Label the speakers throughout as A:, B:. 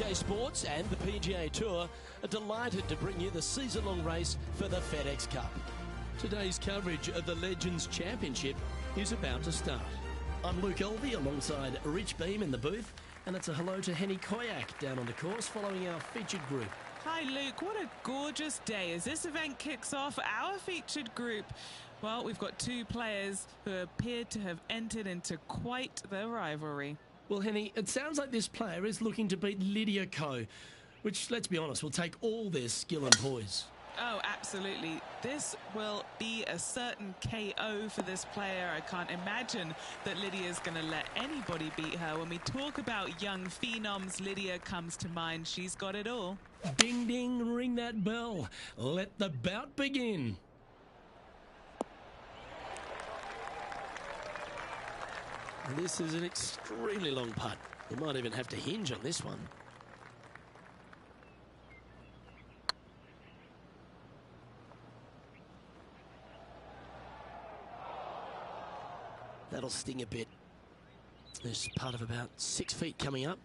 A: PGA Sports and the PGA Tour are delighted to bring you the season-long race for the FedEx Cup. Today's coverage of the Legends Championship is about to start. I'm Luke Elvey alongside Rich Beam in the booth, and it's a hello to Henny Koyak down on the course following our featured group.
B: Hi Luke, what a gorgeous day as this event kicks off our featured group. Well, we've got two players who appear to have entered into quite the rivalry.
A: Well, Henny, it sounds like this player is looking to beat Lydia Ko, which, let's be honest, will take all their skill and poise.
B: Oh, absolutely. This will be a certain KO for this player. I can't imagine that Lydia's going to let anybody beat her. When we talk about young phenoms, Lydia comes to mind. She's got it all.
A: Ding, ding, ring that bell. Let the bout begin. And this is an extremely long putt. You might even have to hinge on this one. That'll sting a bit. There's part of about 6 feet coming up.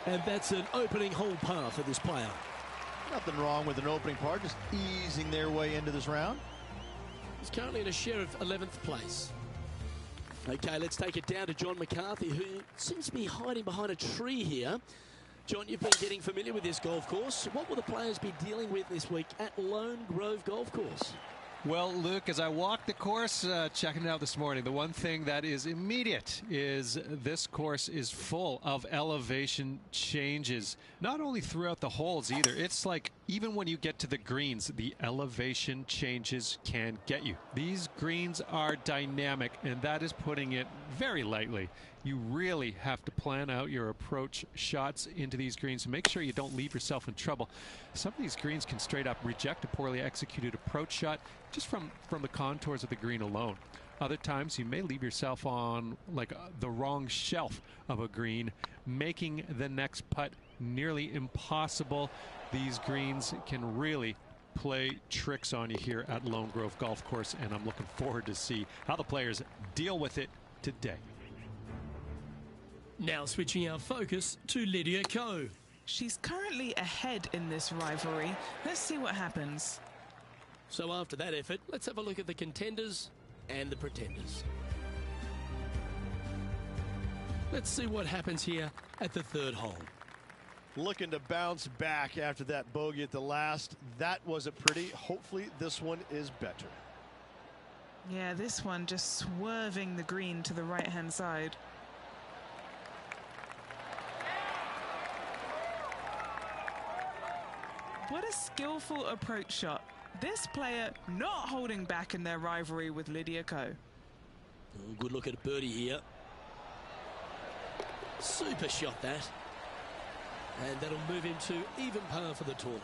A: And that's an opening hole par for this player.
C: Nothing wrong with an opening par, just easing their way into this round.
A: He's currently in a share of 11th place. Okay, let's take it down to John McCarthy, who seems to be hiding behind a tree here. John, you've been getting familiar with this golf course. What will the players be dealing with this week at Lone Grove Golf Course?
D: Well, Luke, as I walked the course, checking it out this morning, the one thing that is immediate is this course is full of elevation changes. Not only throughout the holes either. It's like even when you get to the greens, the elevation changes can get you. These greens are dynamic, and that is putting it very lightly. You really have to plan out your approach shots into these greens to make sure you don't leave yourself in trouble. Some of these greens can straight up reject a poorly executed approach shot just from the contours of the green alone. Other times you may leave yourself on like the wrong shelf of a green, making the next putt nearly impossible. These greens can really play tricks on you here at Lone Grove Golf Course, and I'm looking forward to see how the players deal with it today.
A: Now switching our focus to Lydia Ko.
B: She's currently ahead in this rivalry. Let's see what happens.
A: So after that effort, let's have a look at the contenders and the pretenders. Let's see what happens here at the third hole.
C: Looking to bounce back after that bogey at the last. That wasn't pretty. Hopefully this one is better.
B: Yeah, this one just swerving the green to the right-hand side. What a skillful approach shot. This player not holding back in their rivalry with Lydia Ko.
A: Good look at a birdie here. Super shot that. And that'll move him to even par for the tournament.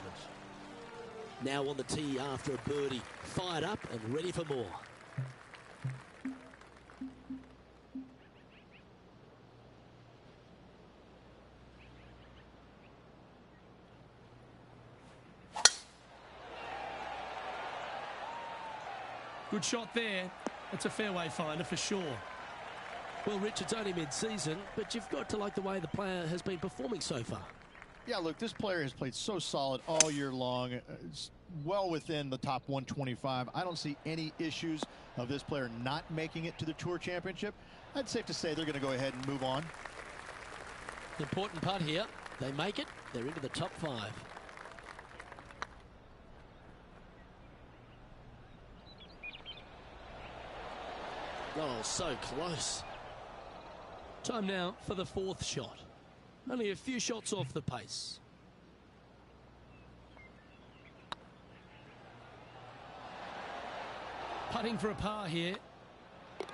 A: Now on the tee after a birdie. Fired up and ready for more. Good shot there. It's a fairway finder for sure. Well, Rich, it's only mid-season, but you've got to like the way the player has been performing so far.
C: Yeah, look, this player has played so solid all year long. It's well within the top 125. I don't see any issues of this player not making it to the Tour Championship. I'd safe to say they're going to go ahead and move on.
A: Important putt here. They make it. They're into the top 5. Oh, so close. Time now for the fourth shot. Only a few shots off the pace. Putting for a par here.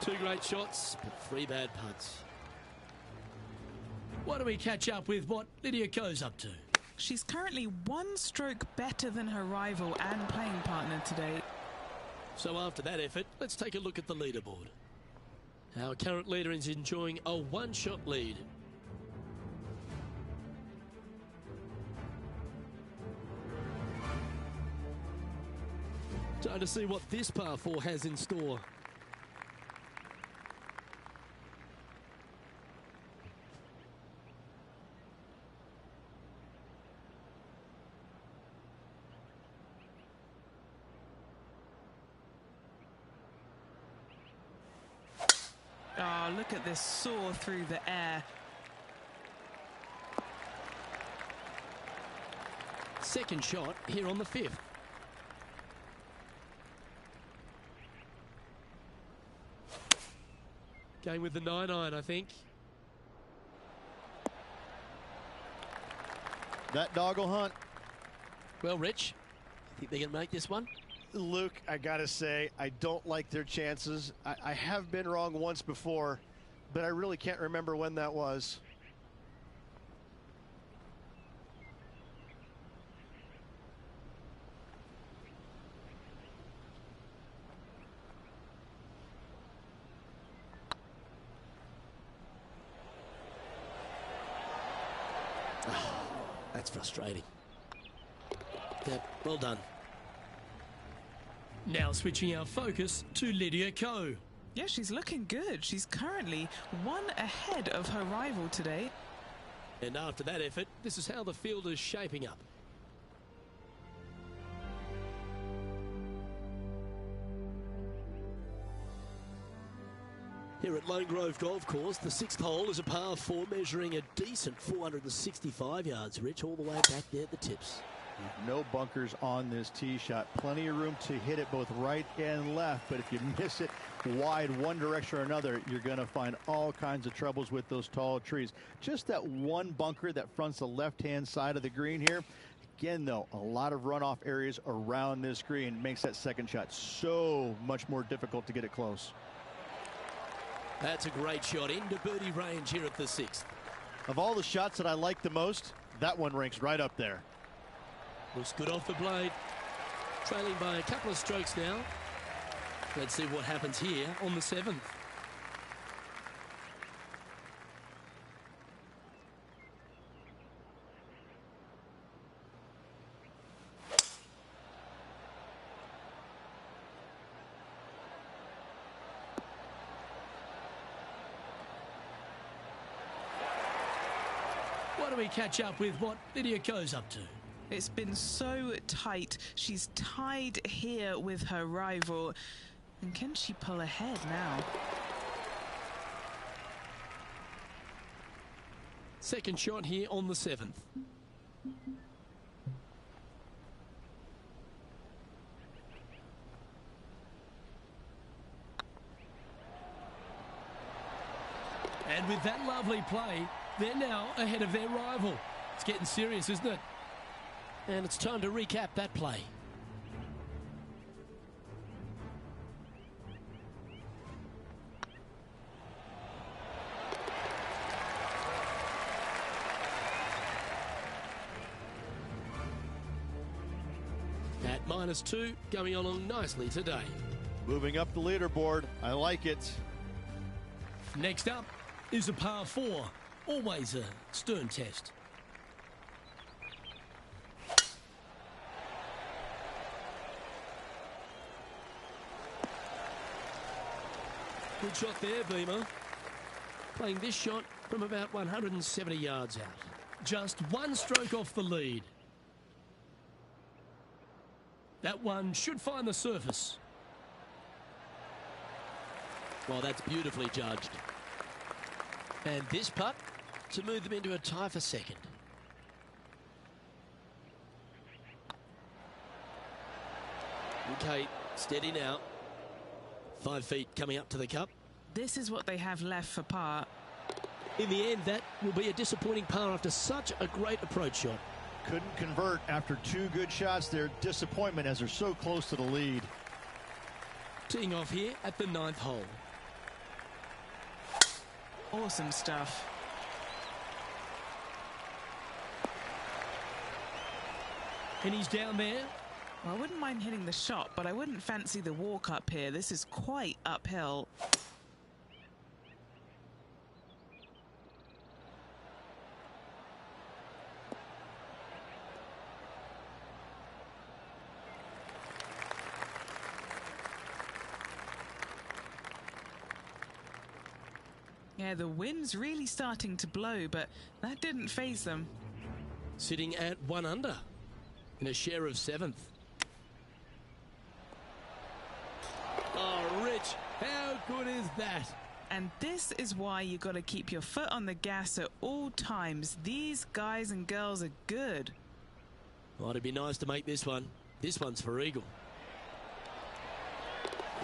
A: 2 great shots, but 3 bad putts. Why don't we catch up with what Lydia Ko's up to?
B: She's currently 1 stroke better than her rival and playing partner today.
A: So after that effort, let's take a look at the leaderboard. Our current leader is enjoying a 1-shot lead. Time to see what this par 4 has in store.
B: Wow, look at this soar through the air.
A: Second shot here on the 5th. Going with the 9-iron, I think.
C: That dog will hunt.
A: Well, Rich, I think they're going to make this one.
C: Luke, I gotta say, I don't like their chances. I have been wrong once before, but I really can't remember when that was.
A: That's frustrating. Yep, well done. Now switching our focus to Lydia Ko.
B: Yeah, she's looking good. She's currently one ahead of her rival today.
A: And after that effort, this is how the field is shaping up. Here at Lone Grove Golf Course, the 6th hole is a par 4 measuring a decent 465 yards, Rich, all the way back there at the tips.
C: No bunkers on this tee shot. Plenty of room to hit it both right and left, but if you miss it wide one direction or another, you're going to find all kinds of troubles with those tall trees. Just that one bunker that fronts the left-hand side of the green here. Again, though, a lot of runoff areas around this green makes that second shot so much more difficult to get it close.
A: That's a great shot into birdie range here at the 6th.
C: Of all the shots that I like the most, that one ranks right up there.
A: Looks good off the blade. Trailing by a couple of strokes now. Let's see what happens here on the 7th. Why don't we catch up with what Lydia Ko's up to?
B: It's been so tight. She's tied here with her rival. And can she pull ahead now?
A: Second shot here on the 7th. And with that lovely play, they're now ahead of their rival. It's getting serious, isn't it? And it's time to recap that play. At -2, going along nicely today.
C: Moving up the leaderboard. I like it.
A: Next up is a par 4. Always a stern test. Good shot there, Beamer. Playing this shot from about 170 yards out. Just one stroke off the lead. That one should find the surface. Well, that's beautifully judged. And this putt to move them into a tie for second. Okay, steady now. 5 feet coming up to the cup.
B: This is what they have left for par.
A: In the end, that will be a disappointing par after such a great approach shot.
C: Couldn't convert after 2 good shots there. Disappointment as they're so close to the lead.
A: Teeing off here at the 9th hole.
B: Awesome stuff.
A: And he's down there.
B: Well, I wouldn't mind hitting the shot, but I wouldn't fancy the walk up here. This is quite uphill. Yeah, the wind's really starting to blow, but that didn't faze them.
A: Sitting at 1 under in a share of 7th. Oh, Rich, how good is that?
B: And this is why you got to keep your foot on the gas at all times. These guys and girls are good.
A: Well, it'd be nice to make this one. This one's for eagle.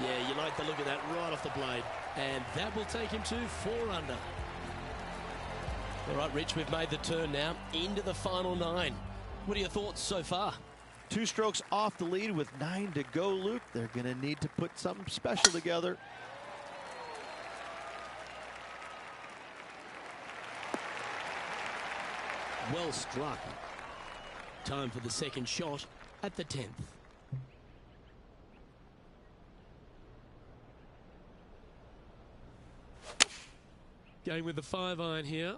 A: Yeah, you like the look of that right off the blade. And that will take him to 4 under. All right, Rich, we've made the turn now into the final 9. What are your thoughts so far?
C: 2 strokes off the lead with 9 to go, Luke. They're going to need to put something special together.
A: Well struck. Time for the second shot at the 10th. Going with the 5-iron here.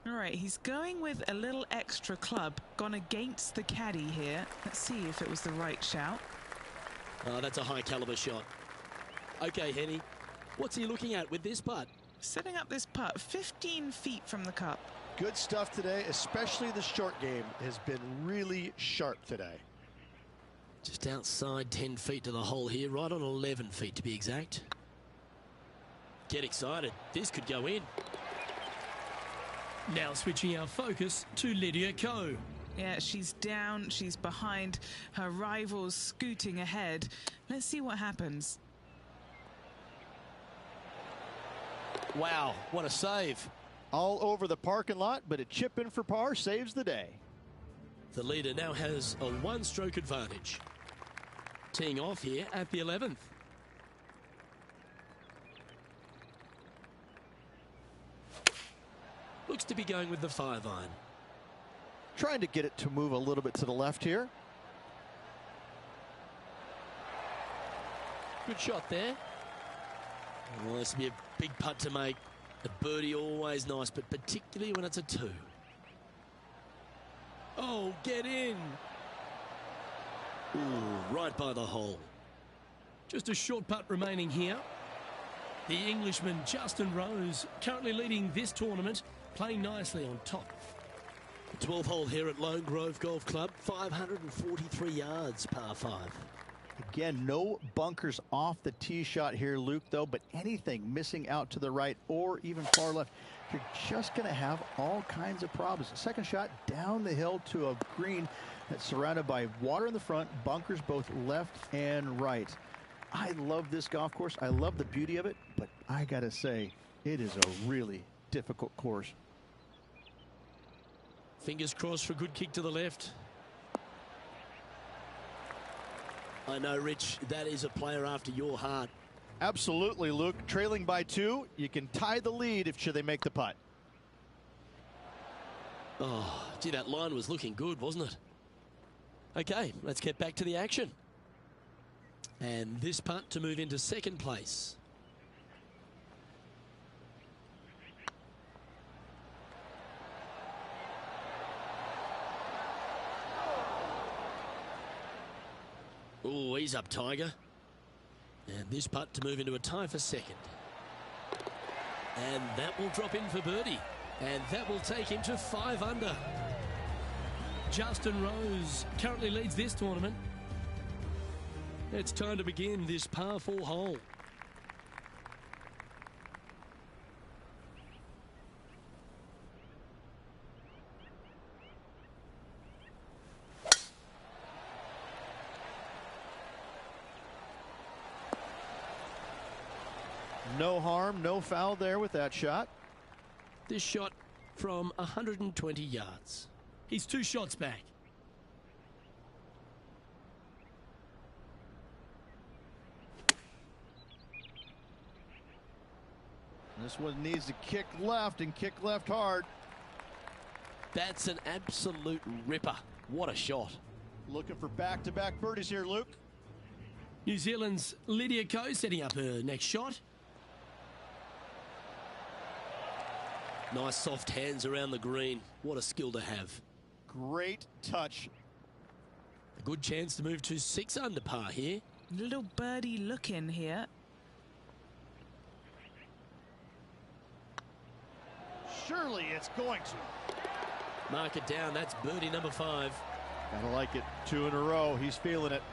B: All right, he's going with a little extra club, gone against the caddy here. Let's see if it was the right shout.
A: Oh, that's a high caliber shot. Okay, Henny, what's he looking at with this putt?
B: Setting up this putt 15 feet from the cup.
C: Good stuff today, especially the short game has been really sharp today.
A: Just outside 10 feet to the hole here, right on 11 feet to be exact. Get excited. This could go in. Now switching our focus to Lydia Ko.
B: Yeah, she's down, she's behind, her rivals scooting ahead. Let's see what happens.
A: Wow, what a save.
C: All over the parking lot, but a chip in for par saves the day.
A: The leader now has a 1-stroke advantage. Teeing off here at the 11th. Looks to be going with the 5-iron.
C: Trying to get it to move a little bit to the left here.
A: Good shot there. Well, this will be a big putt to make. A birdie always nice, but particularly when it's a 2. Oh, get in. Ooh, right by the hole. Just a short putt remaining here. The Englishman Justin Rose currently leading this tournament, playing nicely on top. The 12th hole here at Lone Grove Golf Club, 543 yards, par 5.
C: Again, no bunkers off the tee shot here, Luke, though, but anything missing out to the right or even far left, you're just going to have all kinds of problems. Second shot down the hill to a green that's surrounded by water in the front, bunkers both left and right. I love this golf course. I love the beauty of it, but I got to say, it is a really difficult course.
A: Fingers crossed for a good kick to the left. I know, Rich, that is a player after your heart.
C: Absolutely, Luke. Trailing by 2, you can tie the lead if should they make the putt.
A: Oh, gee, that line was looking good, wasn't it? Okay, let's get back to the action. And this putt to move into second place. Oh, he's up, Tiger. And this putt to move into a tie for second. And that will drop in for birdie. And that will take him to 5 under. Justin Rose currently leads this tournament. It's time to begin this par 4 hole.
C: No harm, no foul there with that shot.
A: This shot from 120 yards. He's 2 shots back.
C: This one needs to kick left and kick left hard.
A: That's an absolute ripper. What a shot.
C: Looking for back-to-back birdies here, Luke.
A: New Zealand's Lydia Ko setting up her next shot. Nice soft hands around the green. What a skill to have.
C: Great touch.
A: A good chance to move to 6 under par here.
B: Little birdie look in here.
C: Surely it's going to.
A: Mark it down. That's birdie number 5.
C: Gotta like it. 2 in a row. He's feeling it.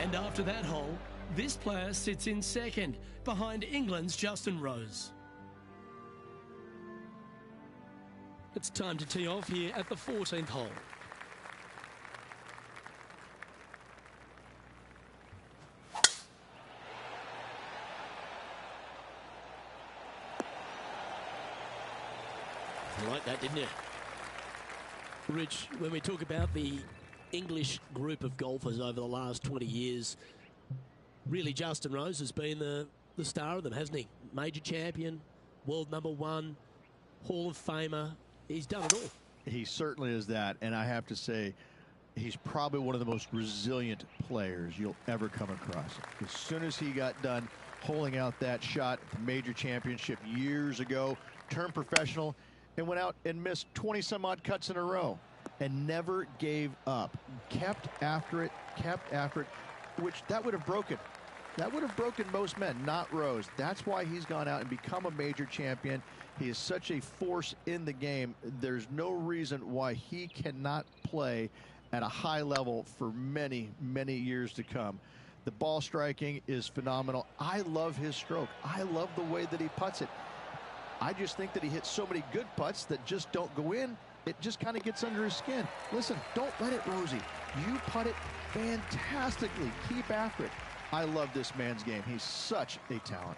A: And after that hole, This player sits in second, behind England's Justin Rose. It's time to tee off here at the 14th hole. You like that, didn't you? Rich, when we talk about the English group of golfers over the last 20 years, really Justin Rose has been the star of them, hasn't he? Major champion, world #1, Hall of Famer. He's done it all.
C: He certainly is that, and I have to say, he's probably one of the most resilient players you'll ever come across. As soon as he got done holing out that shot at the major championship years ago, turned professional, and went out and missed 20-some-odd cuts in a row and never gave up. Kept after it, which that would have broken. That would have broken most men, not Rose. That's why he's gone out and become a major champion. He is such a force in the game. There's no reason why he cannot play at a high level for many, many years to come. The ball striking is phenomenal. I love his stroke. I love the way that he putts it. I just think that he hits so many good putts that just don't go in. It just kind of gets under his skin. Listen, don't let it, Rosie. You putt it fantastically. Keep after it. I love this man's game. He's such a talent.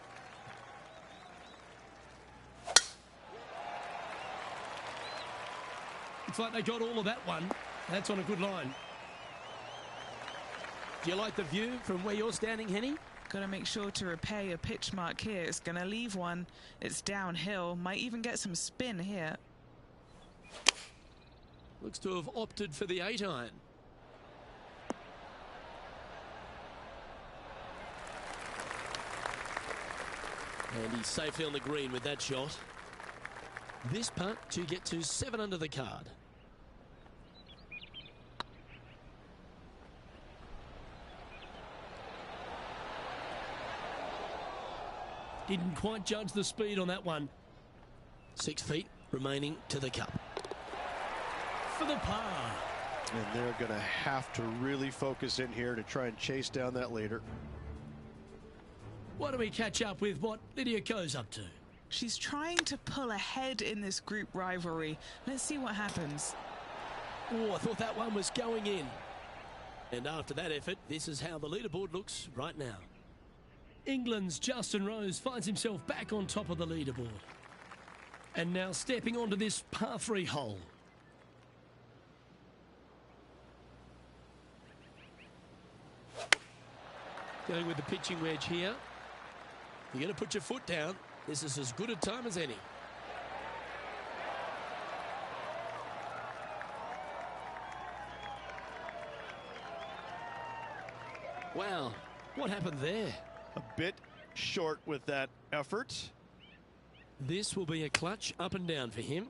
A: Looks like they got all of that one. That's on a good line. Do you like the view from where you're standing, Henny?
B: Got to make sure to repair your pitch mark here. It's going to leave one. It's downhill. Might even get some spin here.
A: Looks to have opted for the 8-iron. And he's safely on the green with that shot. This putt to get to 7 under the card. Didn't quite judge the speed on that one. 6 feet remaining to the cup. For the par.
E: And they're going to have to really focus in here to try and chase down that leader.
A: Why don't we catch up with what Lydia Ko's up to?
B: She's trying to pull ahead in this group rivalry. Let's see what happens.
A: Oh, I thought that one was going in. And after that effort, this is how the leaderboard looks right now. England's Justin Rose finds himself back on top of the leaderboard. And now stepping onto this par 3 hole. Going with the pitching wedge here. You're going to put your foot down. This is as good a time as any. Wow, what happened there?
E: A bit short with that effort.
A: This will be a clutch up and down for him.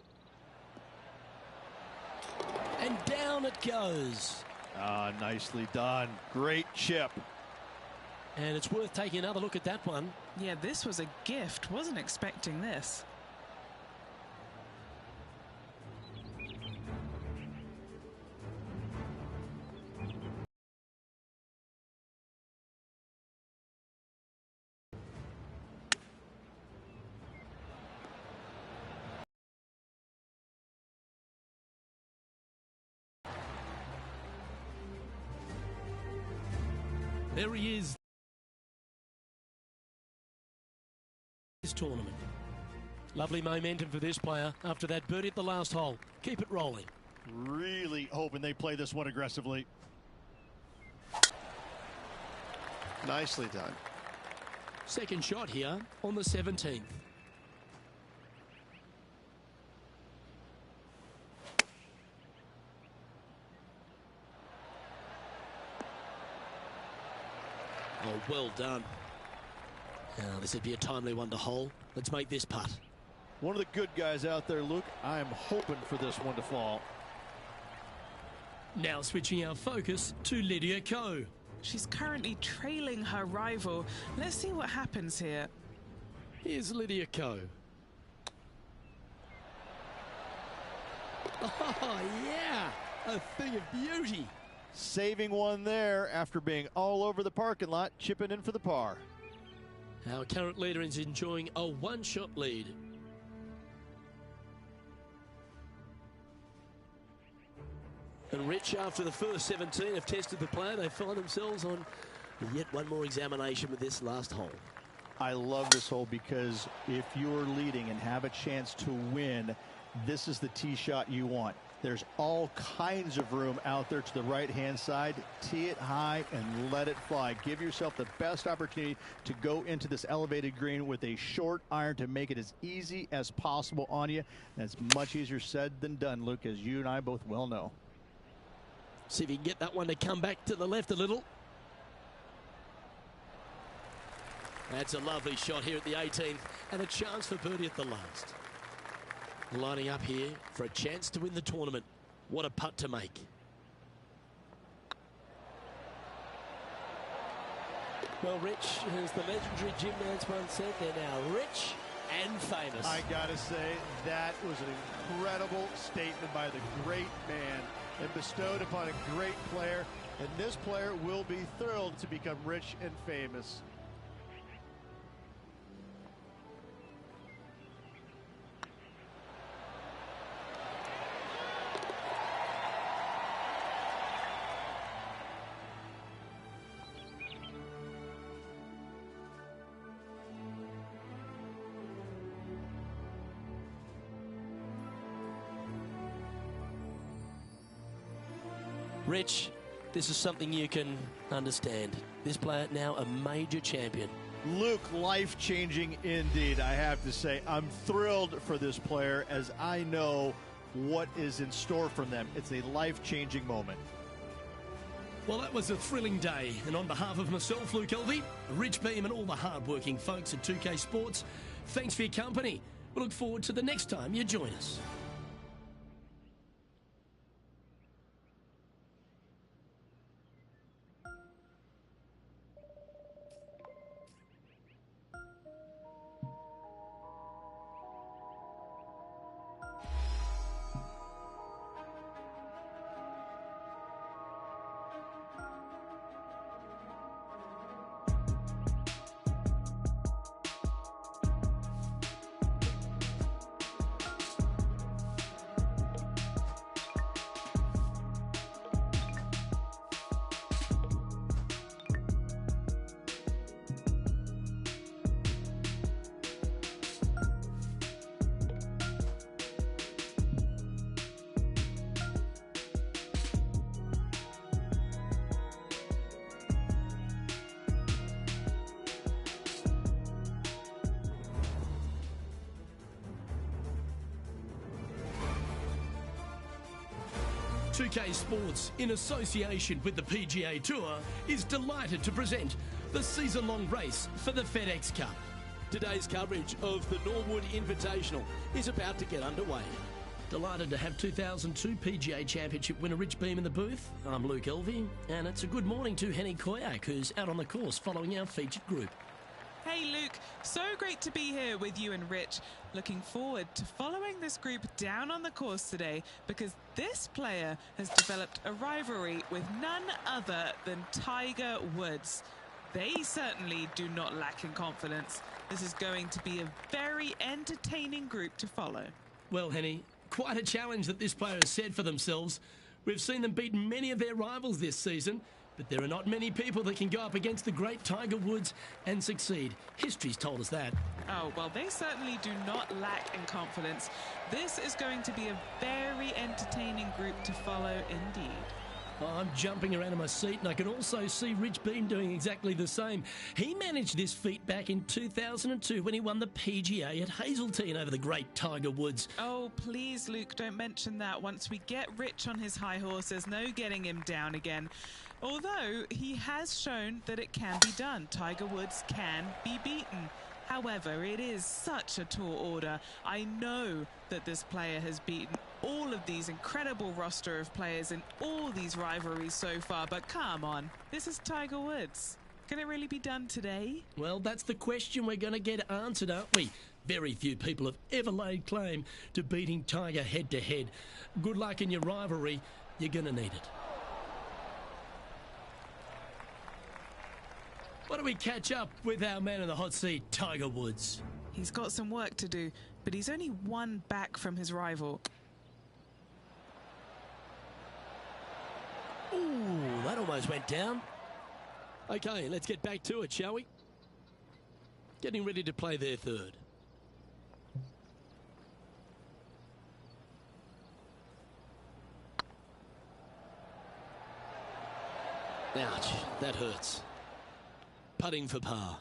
A: And down it goes.
C: Ah, nicely done. Great chip.
A: And it's worth taking another look at that one.
B: Yeah, this was a gift. Wasn't expecting this.
A: There he is. This tournament. Lovely momentum for this player after that birdie at the last hole. Keep it rolling.
C: Really hoping they play this one aggressively.
E: Nicely done.
A: Second shot here on the 17th. Oh, well done. Now, this would be a timely one to hole. Let's make this putt.
C: One of the good guys out there, Luke. I am hoping for this one to fall.
A: Now switching our focus to Lydia Ko.
B: She's currently trailing her rival. Let's see what happens here.
A: Here's Lydia Ko. Oh, yeah. A thing of beauty.
C: Saving one there after being all over the parking lot, chipping in for the par.
A: Our current leader is enjoying a one-shot lead. And Rich, after the first 17 have tested the player, they find themselves on yet one more examination with this last hole.
C: I love this hole because if you're leading and have a chance to win, this is the tee shot you want. There's all kinds of room out there to the right-hand side. Tee it high and let it fly. Give yourself the best opportunity to go into this elevated green with a short iron to make it as easy as possible on you. That's much easier said than done, Luke, as you and I both well know.
A: See if you can get that one to come back to the left a little. That's a lovely shot here at the 18th, and a chance for birdie at the last. Lining up here for a chance to win the tournament. What a putt to make. Well, Rich, as the legendary Jim Nance once said, they're now rich and famous.
C: I gotta say, that was an incredible statement by the great man and bestowed upon a great player, and this player will be thrilled to become rich and famous.
A: Rich, this is something you can understand. This player now a major champion.
C: Luke, life-changing indeed, I have to say. I'm thrilled for this player as I know what is in store for them. It's a life-changing moment.
A: Well, that was a thrilling day. And on behalf of myself, Luke Elvey, Rich Beam, and all the hard-working folks at 2K Sports, thanks for your company. We look forward to the next time you join us. .2K Sports, in association with the PGA Tour, is delighted to present the season-long race for the FedEx Cup. Today's coverage of the Norwood Invitational is about to get underway. Delighted to have 2002 PGA Championship winner Rich Beam in the booth. I'm Luke Elvey, and it's a good morning to Henny Koyak, who's out on the course following our featured group.
B: Hey Luke, so great to be here with you and Rich. Looking forward to following this group down on the course today because this player has developed a rivalry with none other than Tiger Woods. They certainly do not lack in confidence. This is going to be a very entertaining group to follow.
A: Well, Henny, quite a challenge that this player has set for themselves. We've seen them beat many of their rivals this season, but there are not many people that can go up against the great Tiger Woods and succeed. History's told us that.
B: Oh, well, they certainly do not lack in confidence. This is going to be a very entertaining group to follow indeed.
A: I'm jumping around in my seat, and I can also see Rich Beam doing exactly the same. He managed this feat back in 2002 when he won the PGA at Hazeltine over the great Tiger Woods.
B: Oh, please, Luke, don't mention that. Once we get Rich on his high horse, there's no getting him down again. Although he has shown that it can be done. Tiger Woods can be beaten. However, it is such a tall order. I know that this player has beaten all of these incredible roster of players in all these rivalries so far, but come on, this is Tiger Woods. Can it really be done today?
A: Well, that's the question we're going to get answered, aren't we? Very few people have ever laid claim to beating Tiger head-to-head. Good luck in your rivalry. You're going to need it. Why don't we catch up with our man in the hot seat, Tiger Woods?
B: He's got some work to do, but he's only one back from his rival.
A: Ooh, that almost went down. Okay, let's get back to it, shall we? Getting ready to play their third. Ouch, that hurts. Putting for par.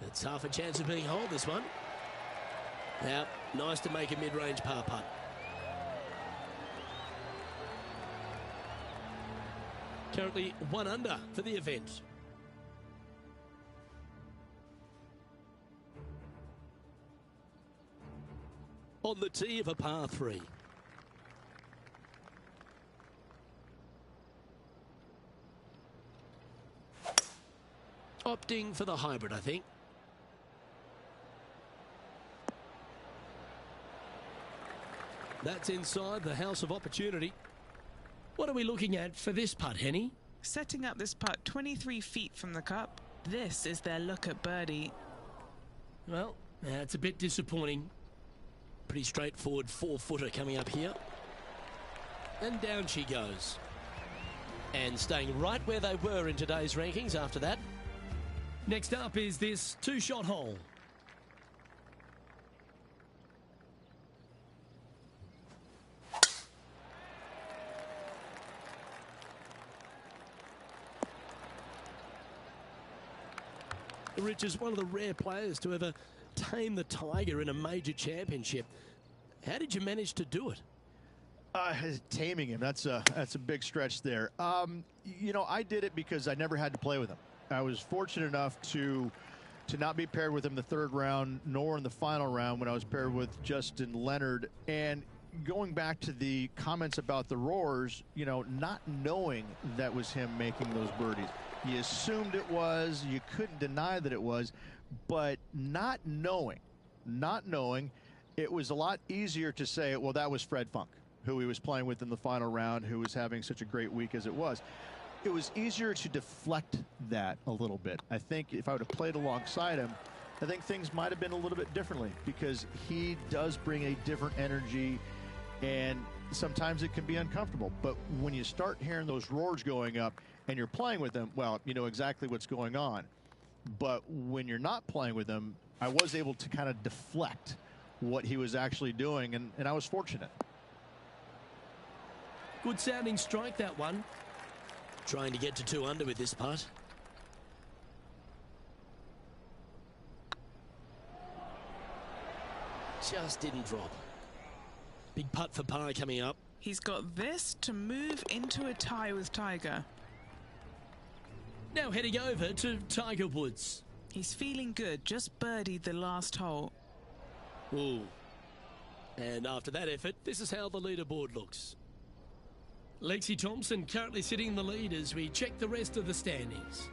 A: It's half a chance of being holed, this one. Now, nice to make a mid-range par putt. Currently 1 under for the event. On the tee of a par 3. Opting for the hybrid, I think. That's inside the house of opportunity. What are we looking at for this putt, Henny?
B: Setting up this putt 23 feet from the cup. This is their look at birdie.
A: Well, that's a bit disappointing. Pretty straightforward 4-footer coming up here. And down she goes. And staying right where they were in today's rankings after that. Next up is this 2-shot hole. Rich is one of the rare players to ever tame the Tiger in a major championship. How did you manage to do it?
C: Taming him, that's a big stretch there. You know, I did it because I never had to play with him. I was fortunate enough to not be paired with him the third round, nor in the final round when I was paired with Justin Leonard. And going back to the comments about the roars, you know, not knowing that was him making those birdies. You assumed it was, you couldn't deny that it was, but not knowing, it was a lot easier to say, well, that was Fred Funk, who he was playing with in the final round, who was having such a great week as it was. It was easier to deflect that a little bit. I think if I would have played alongside him, I think things might have been a little bit differently, because he does bring a different energy, and sometimes it can be uncomfortable. But when you start hearing those roars going up and you're playing with them, well, you know exactly what's going on. But when you're not playing with them, I was able to kind of deflect what he was actually doing, and I was fortunate.
A: Good sounding strike, that one. Trying to get to 2 under with this putt. Just didn't drop. Big putt for par coming up.
B: He's got this to move into a tie with Tiger.
A: Now heading over to Tiger Woods.
B: He's feeling good, just birdied the last hole.
A: Ooh. And after that effort, this is how the leaderboard looks. Lexi Thompson currently sitting in the lead as we check the rest of the standings.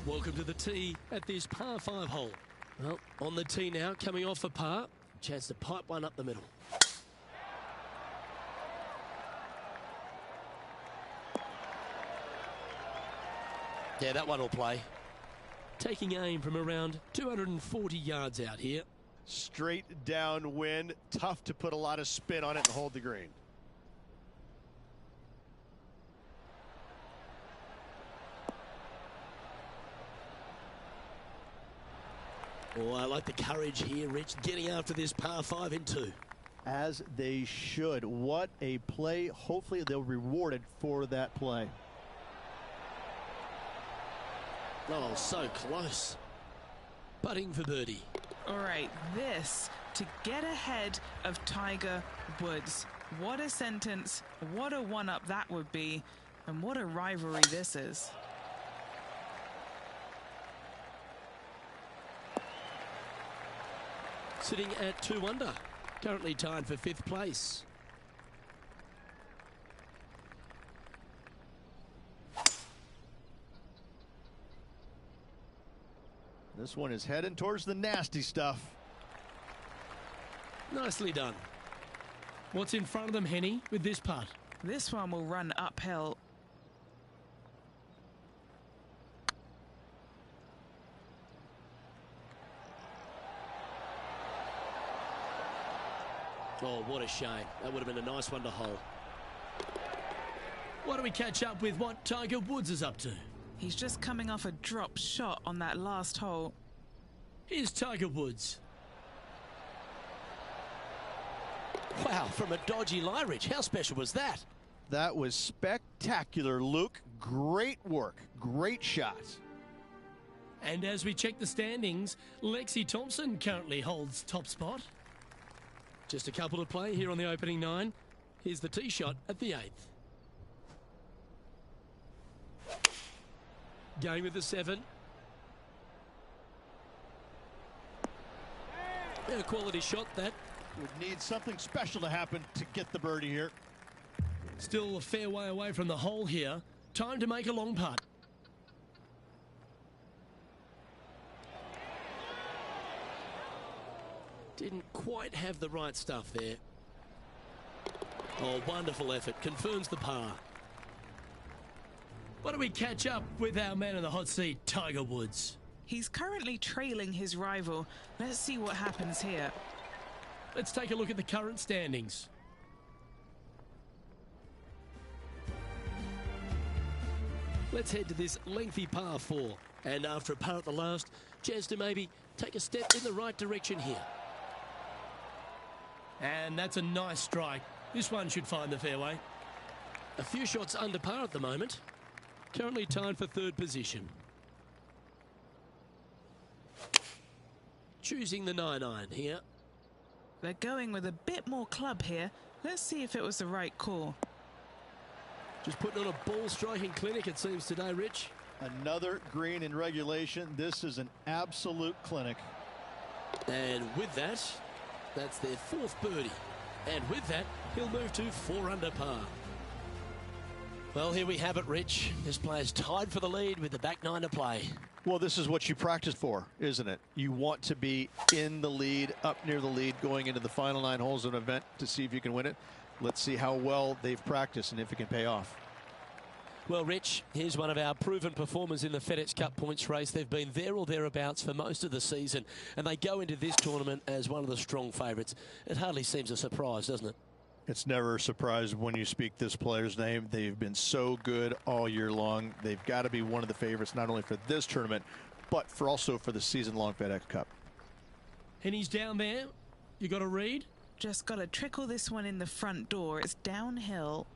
A: Welcome to the tee at this par 5 hole. Well, on the tee now, coming off a par. Chance to pipe one up the middle. Yeah, that one will play. Taking aim from around 240 yards out here.
E: Straight downwind, tough to put a lot of spin on it and hold the green.
A: Oh, I like the courage here, Rich, getting after this par 5 in 2.
C: As they should. What a play. Hopefully they'll be rewarded for that play.
A: Oh, so close. Putting for birdie.
B: All right, this to get ahead of Tiger Woods. What a sentence, what a one-up that would be, and what a rivalry this is.
A: Sitting at 2 under, currently tied for 5th place.
C: This one is heading towards the nasty stuff.
A: Nicely done. What's in front of them, Henny, with this putt?
B: This one will run uphill.
A: Oh, what a shame. That would have been a nice one to hole. Why don't we catch up with what Tiger Woods is up to?
B: He's just coming off a drop shot on that last hole.
A: Here's Tiger Woods. Wow, from a dodgy lie, Rich. How special was that?
C: That was spectacular, Luke. Great work. Great shot.
A: And as we check the standings, Lexi Thompson currently holds top spot. Just a couple to play here on the opening 9. Here's the tee shot at the 8th. Going with the 7. A quality shot that.
C: Would need something special to happen to get the birdie here.
A: Still a fair way away from the hole here. Time to make a long putt. Didn't quite have the right stuff there. Oh, wonderful effort. Confirms the par. Why don't we catch up with our man in the hot seat, Tiger Woods?
B: He's currently trailing his rival. Let's see what happens here.
A: Let's take a look at the current standings. Let's head to this lengthy par 4. And after a par at the last, chance to maybe take a step in the right direction here. And that's a nice strike. This one should find the fairway. A few shots under par at the moment. Currently tied for 3rd position. Choosing the 9-iron here.
B: They're going with a bit more club here. Let's see if it was the right call.
A: Just putting on a ball striking clinic, it seems, today, Rich.
C: Another green in regulation. This is an absolute clinic.
A: And with that, that's their 4th birdie. And with that, he'll move to 4 under par. Well, here we have it, Rich. This player's tied for the lead with the back 9 to play.
C: Well, this is what you practice for, isn't it? You want to be in the lead, up near the lead, going into the final 9 holes of an event to see if you can win it. Let's see how well they've practiced and if it can pay off.
A: Well, Rich, here's one of our proven performers in the FedEx Cup points race. They've been there or thereabouts for most of the season, and they go into this tournament as one of the strong favourites. It hardly seems a surprise, doesn't it?
C: It's never a surprise when you speak this player's name. They've been so good all year long. They've got to be one of the favorites, not only for this tournament, but also for the season-long FedEx Cup.
A: And he's down there. You got a read?
B: Just got to trickle this one in the front door. It's downhill.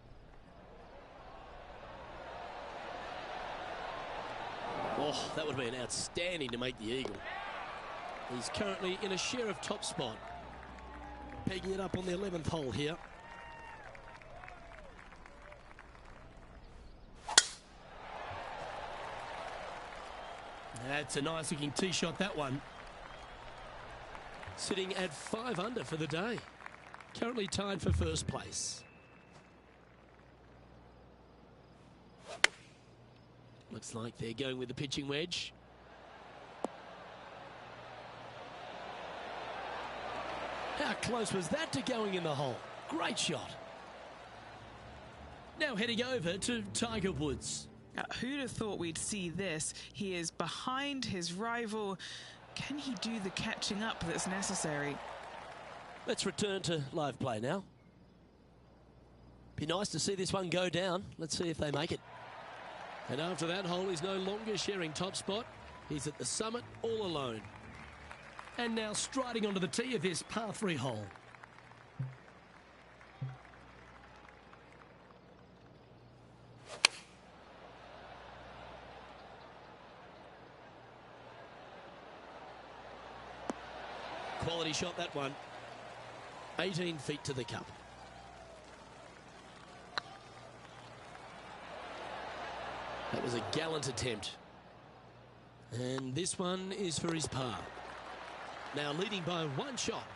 A: Oh, that would have been outstanding to make the eagle. He's currently in a share of top spot. Pegging it up on the 11th hole here. That's a nice looking tee shot, that one. Sitting at 5 under for the day. Currently tied for 1st place. Looks like they're going with the pitching wedge. How close was that to going in the hole? Great shot. Now heading over to Tiger Woods.
B: Who'd have thought we'd see this? He is behind his rival. Can he do the catching up that's necessary?
A: Let's return to live play now. Be nice to see this one go down. Let's see if they make it. And after that hole, he's no longer sharing top spot. He's at the summit all alone. And now striding onto the tee of this par 3 hole. Quality shot, that one. 18 feet to the cup. That was a gallant attempt. And this one is for his par. Now leading by 1 shot.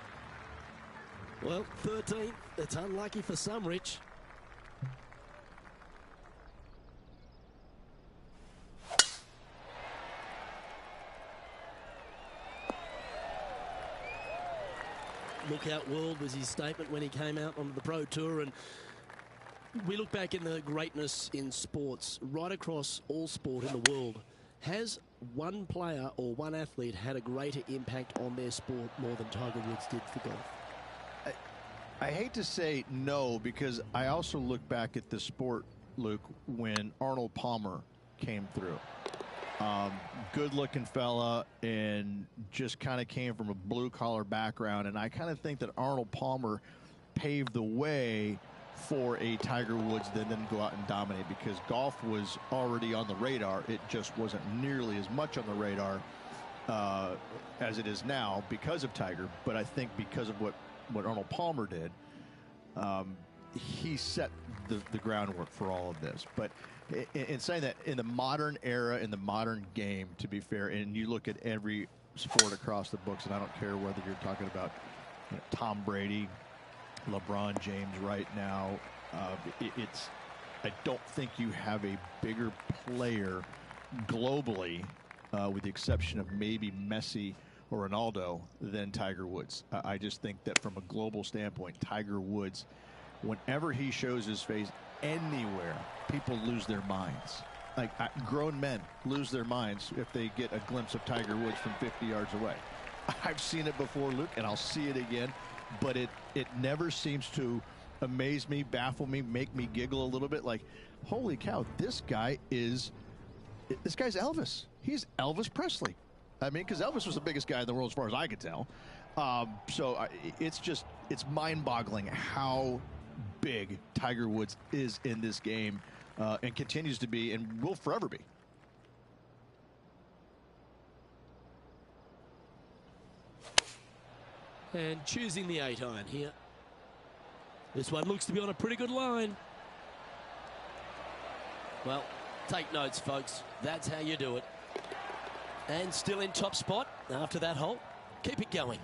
A: Well, 13th. That's unlucky for some, Rich. Lookout world was his statement when he came out onto the Pro Tour, and we look back in the greatness in sports right across all sport in the world. Has one player or one athlete had a greater impact on their sport more than Tiger Woods did for golf?
C: I hate to say no, because I also look back at the sport, Luke, when Arnold Palmer came through. Good-looking fella, and just kind of came from a blue-collar background. And I kind of think that Arnold Palmer paved the way for a Tiger Woods that then go out and dominate, because golf was already on the radar. It just wasn't nearly as much on the radar as it is now because of Tiger. But I think because of what Arnold Palmer did, he set the groundwork for all of this. But in saying that, in the modern era, in the modern game, to be fair, and you look at every sport across the books, and I don't care whether you're talking about Tom Brady, LeBron James right now, I don't think you have a bigger player globally, with the exception of maybe Messi or Ronaldo, than Tiger Woods. I just think that from a global standpoint, Tiger Woods, whenever he shows his face anywhere, people lose their minds. Like, grown men lose their minds if they get a glimpse of Tiger Woods from 50 yards away. I've seen it before, Luke, and I'll see it again, but it never seems to amaze me, baffle me, make me giggle a little bit. Like, holy cow, this guy's Elvis. He's Elvis Presley. I mean, because Elvis was the biggest guy in the world as far as I could tell. It's mind-boggling how big Tiger Woods is in this game, and continues to be, and will forever be.
A: And choosing the 8-iron here. This one looks to be on a pretty good line. Well, take notes, folks. That's how you do it. And still in top spot after that hole. Keep it going.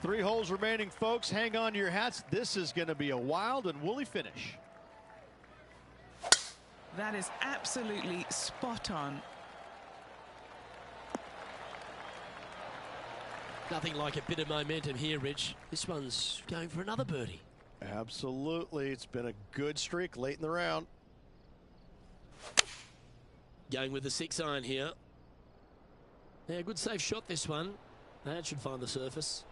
E: 3 holes remaining, folks. Hang on to your hats. This is going to be a wild and woolly finish.
B: That is absolutely spot on.
A: Nothing like a bit of momentum here, Rich. This one's going for another birdie.
E: Absolutely. It's been a good streak late in the round.
A: Going with the 6-iron here. Yeah, good safe shot, this one. That should find the surface.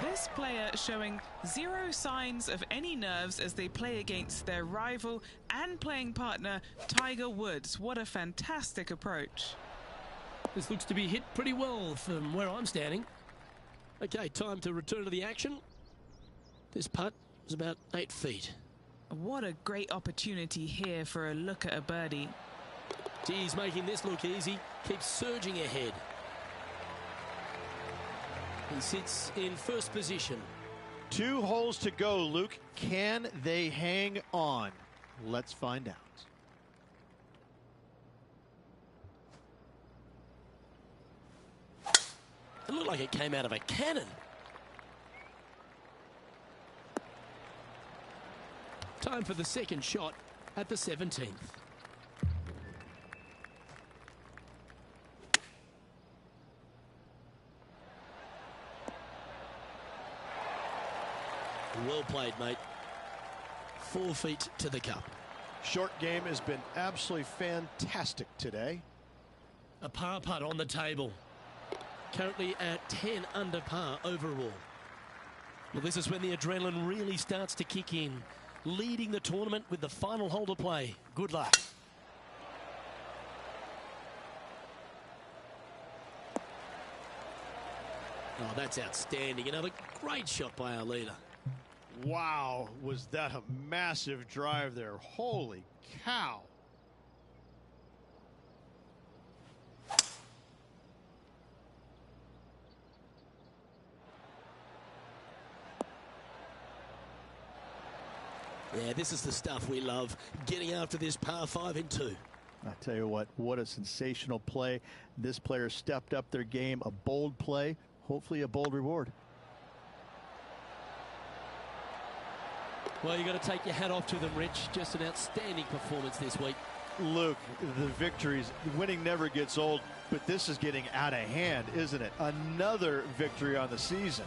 B: This player showing zero signs of any nerves as they play against their rival and playing partner, Tiger Woods. What a fantastic approach.
A: This looks to be hit pretty well from where I'm standing. Okay, time to return to the action. This putt is about 8 feet.
B: What a great opportunity here for a look at a birdie.
A: He's making this look easy. Keeps surging ahead. He sits in first position.
E: 2 holes to go, Luke. Can they hang on? Let's find out.
A: It looked like it came out of a cannon. Time for the second shot at the 17th. Well played, mate. 4 feet to the cup.
E: Short game has been absolutely fantastic today.
A: A par putt on the table. Currently at 10 under par overall. Well, this is when the adrenaline really starts to kick in. Leading the tournament with the final hole to play. Good luck. Oh, that's outstanding. Another great shot by our leader.
E: Wow, was that a massive drive there. Holy cow.
A: Yeah, this is the stuff we love. Getting after this par 5 in 2.
C: I tell you what a sensational play. This player stepped up their game. A bold play, hopefully a bold reward.
A: Well, you got to take your hat off to them, Rich. Just an outstanding performance this week.
E: Luke, the victories, winning never gets old, but this is getting out of hand, isn't it? Another victory on the season.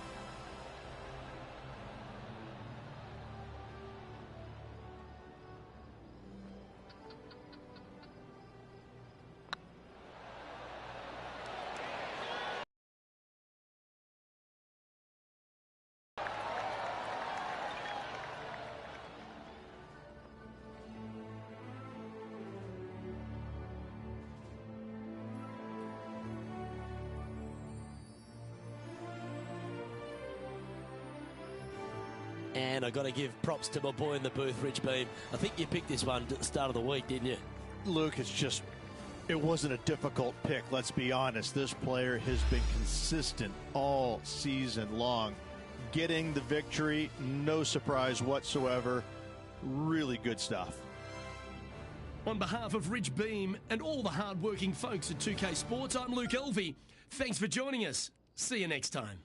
A: And I got to give props to my boy in the booth, Rich Beam. I think you picked this one at the start of the week, didn't you?
C: Luke, it wasn't a difficult pick, let's be honest. This player has been consistent all season long. Getting the victory, no surprise whatsoever. Really good stuff.
A: On behalf of Rich Beam and all the hard-working folks at 2K Sports, I'm Luke Elvey. Thanks for joining us. See you next time.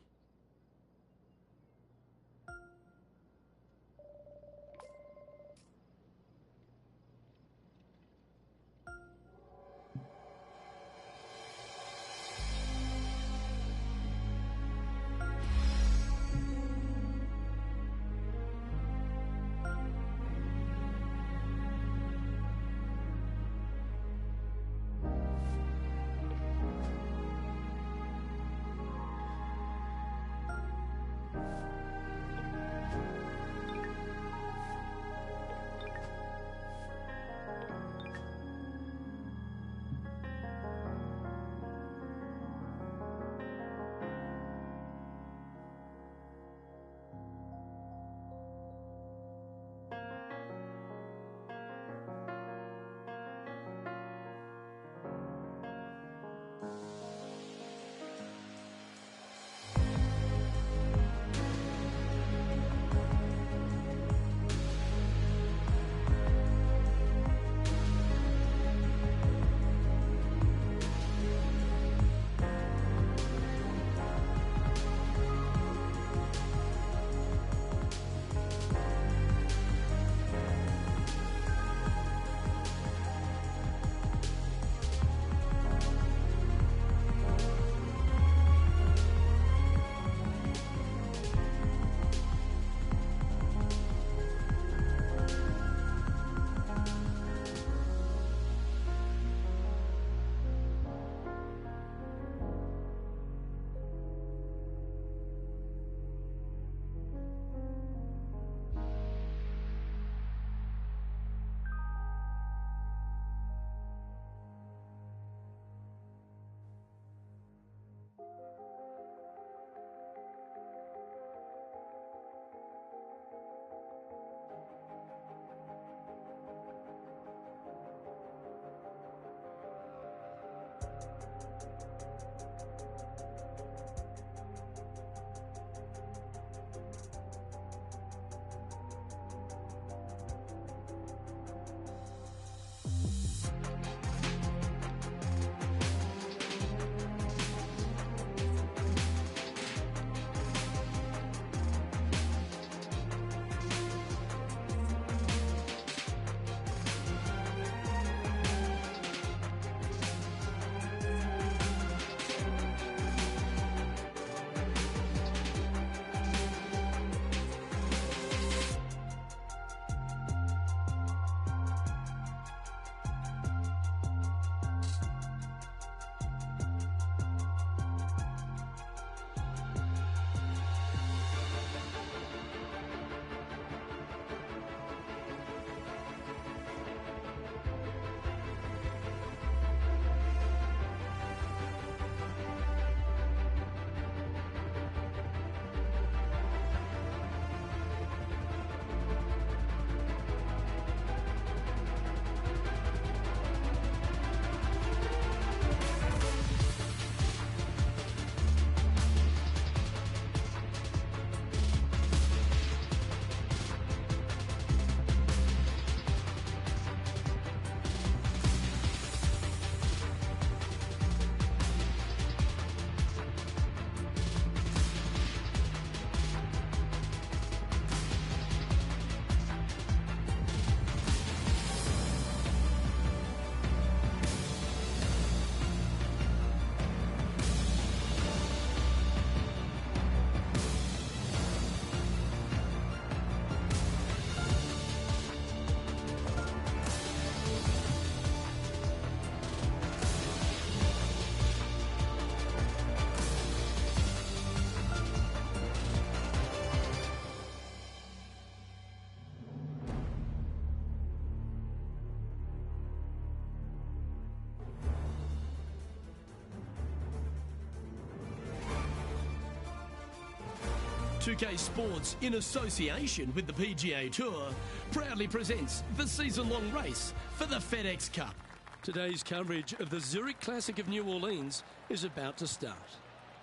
A: 2K Sports, in association with the PGA Tour, proudly presents the season-long race for the FedEx Cup. Today's coverage of the Zurich Classic of New Orleans is about to start.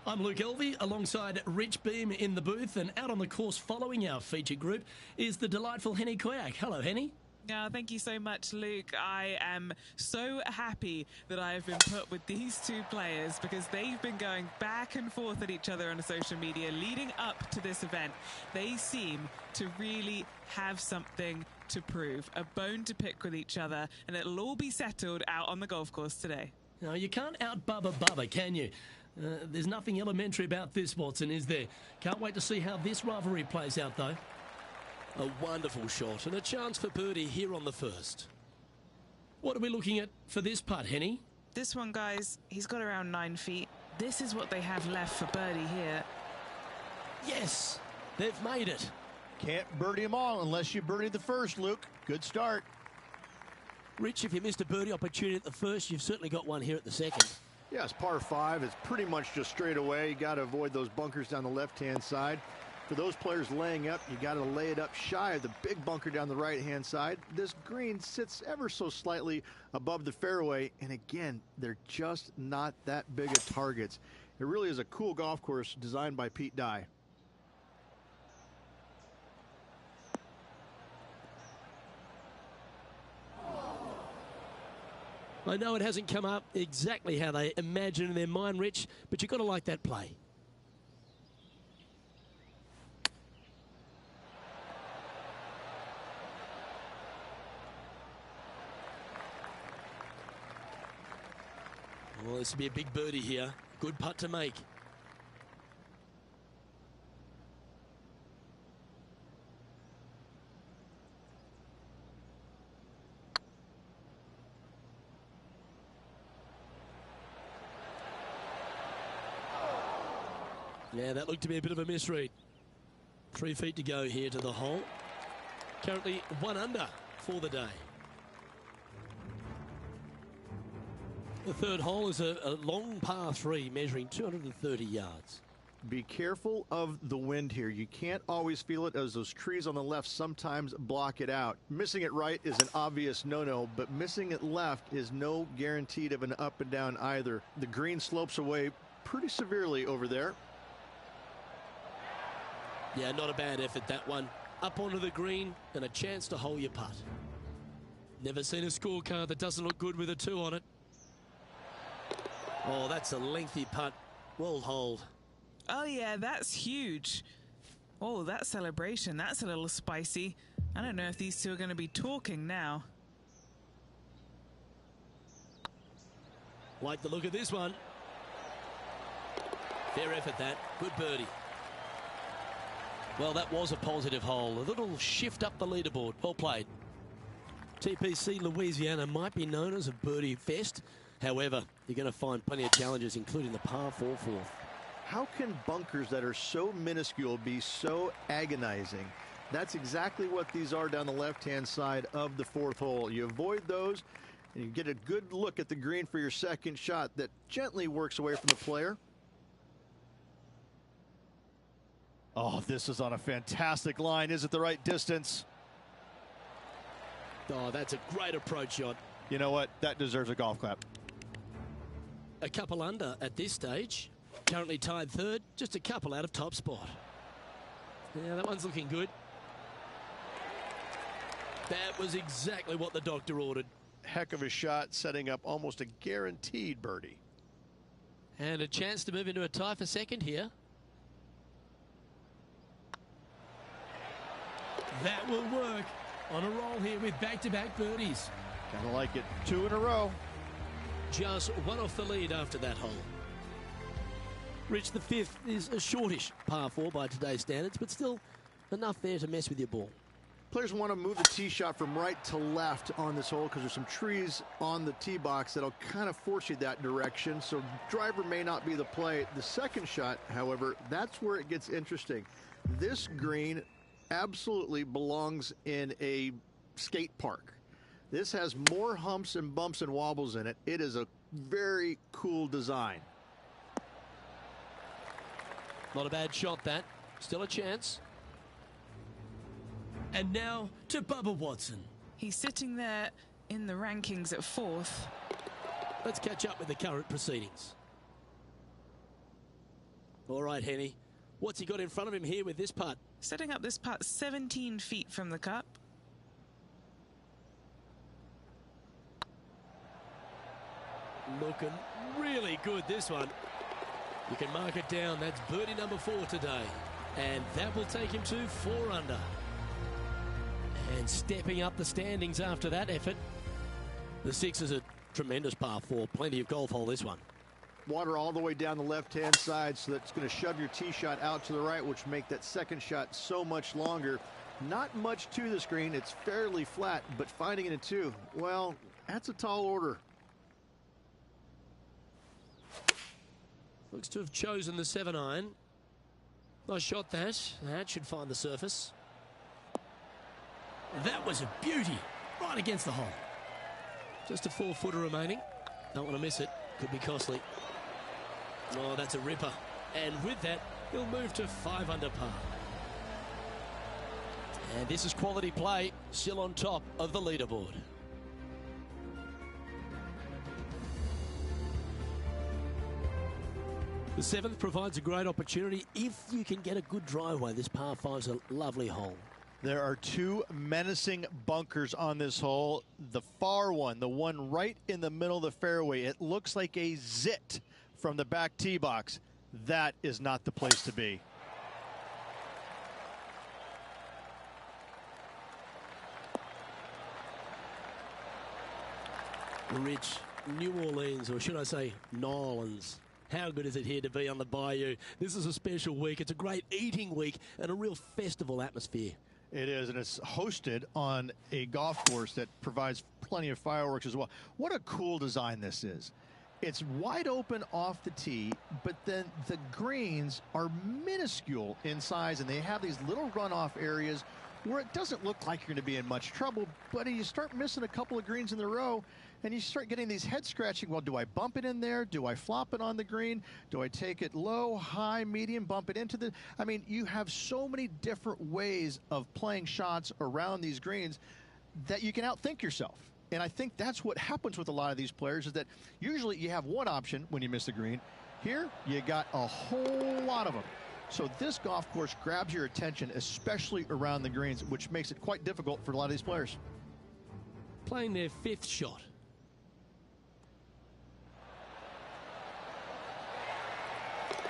A: I'm Luke Elvey, alongside Rich Beam in the booth, and out on the course following our feature group is the delightful Henny Koyak. Hello, Henny.
B: Thank you so much, Luke. I am so happy that I have been put with these two players because they've been going back and forth at each other on social media leading up to this event. They seem to really have something to prove, a bone to pick with each other, and it'll all be settled out on the golf course today.
A: Now, you can't out-Bubba Bubba, can you? There's nothing elementary about this, Watson, is there? Can't wait to see how this rivalry plays out, though. A wonderful shot and a chance for birdie here on the first. What are we looking at for this putt, Henny?
B: This one, guys, he's got around 9 feet. This is what they have left for birdie here.
A: Yes, they've made it.
C: Can't birdie them all unless you birdie the first, Luke. Good start.
A: Rich, if you missed a birdie opportunity at the first, you've certainly got one here at the second.
E: Yeah, it's par 5. It's pretty much just straight away. You got to avoid those bunkers down the left-hand side. For those players laying up, you got to lay it up shy of the big bunker down the right-hand side. This green sits ever so slightly above the fairway, and again, they're just not that big of targets. It really is a cool golf course designed by Pete Dye.
A: I know it hasn't come up exactly how they imagine in their mind, Rich, but you've got to like that play. Well, this will be a big birdie here. Good putt to make. Yeah, that looked to be a bit of a misread. 3 feet to go here to the hole. Currently 1 under for the day. The third hole is a long par 3 measuring 230 yards.
E: Be careful of the wind here. You can't always feel it as those trees on the left sometimes block it out. Missing it right is an obvious no-no, but missing it left is no guaranteed of an up and down either. The green slopes away pretty severely over there.
A: Yeah, not a bad effort, that one. Up onto the green and a chance to hole your putt. Never seen a scorecard that doesn't look good with a 2 on it. Oh, that's a lengthy putt. Well holed.
B: Oh, yeah, that's huge. Oh, that celebration, that's a little spicy. I don't know if these two are going to be talking now.
A: Like the look of this one. Fair effort, that. Good birdie. Well, that was a positive hole. A little shift up the leaderboard. Well played. TPC Louisiana might be known as a birdie fest. However, you're going to find plenty of challenges, including the par 4 fourth.
E: How can bunkers that are so minuscule be so agonizing? That's exactly what these are down the left-hand side of the 4th hole. You avoid those, and you get a good look at the green for your second shot that gently works away from the player.
C: Oh, this is on a fantastic line. Is it the right distance?
A: Oh, that's a great approach shot.
C: You know what? That deserves a golf clap.
A: A couple under at this stage. Currently tied 3rd, just a couple out of top spot. Yeah, that one's looking good. That was exactly what the doctor ordered.
E: Heck of a shot, setting up almost a guaranteed birdie.
A: And a chance to move into a tie for second here. That will work. On a roll here with back-to-back birdies.
C: Kind of like it. 2 in a row.
A: Just 1 off the lead after that hole. Rich, the 5th is a shortish par 4 by today's standards, but still enough there to mess with your ball.
E: Players want to move the tee shot from right to left on this hole because there's some trees on the tee box that'll kind of force you that direction, so driver may not be the play. The second shot, however, that's where it gets interesting. This green absolutely belongs in a skate park. This has more humps and bumps and wobbles in it. It is a very cool design.
A: Not a bad shot, that. Still a chance. And now to Bubba Watson.
B: He's sitting there in the rankings at fourth.
A: Let's catch up with the current proceedings. All right, Henny. What's he got in front of him here with this putt?
B: Setting up this putt 17 feet from the cup.
A: Looking really good, this one. You can mark it down. That's birdie number 4 today. And that will take him to 4 under. And stepping up the standings after that effort. The 6 is a tremendous par 4. Plenty of golf hole, this one.
E: Water all the way down the left-hand side, so that's going to shove your tee shot out to the right, which make that second shot so much longer. Not much to this green. It's fairly flat, but finding it in 2, well, that's a tall order.
A: Looks to have chosen the 7-iron. Nice shot, that. That should find the surface. That was a beauty. Right against the hole. Just a 4-footer remaining. Don't want to miss it. Could be costly. Oh, that's a ripper. And with that, he'll move to 5 under par. And this is quality play. Still on top of the leaderboard. The 7th provides a great opportunity if you can get a good driveway. This par 5's a lovely hole.
C: There are 2 menacing bunkers on this hole. The far one, the one right in the middle of the fairway, it looks like a zit from the back tee box. That is not the place to be.
A: Rich, New Orleans, or should I say, New Orleans. How good is it here to be on the bayou? This is a special week. It's a great eating week and a real festival atmosphere.
C: It is, and it's hosted on a golf course that provides plenty of fireworks as well. What a cool design this is. It's wide open off the tee, but then the greens are minuscule in size, and they have these little runoff areas where it doesn't look like you're going to be in much trouble, but you start missing a couple of greens in a row, and you start getting these head scratching. Well, do I bump it in there? Do I flop it on the green? Do I take it low, high, medium, bump it into the... I mean, you have so many different ways of playing shots around these greens that you can outthink yourself. And I think that's what happens with a lot of these players, is that usually you have one option when you miss the green. Here, you got a whole lot of them. So this golf course grabs your attention, especially around the greens, which makes it quite difficult for a lot of these players.
A: Playing their 5th shot.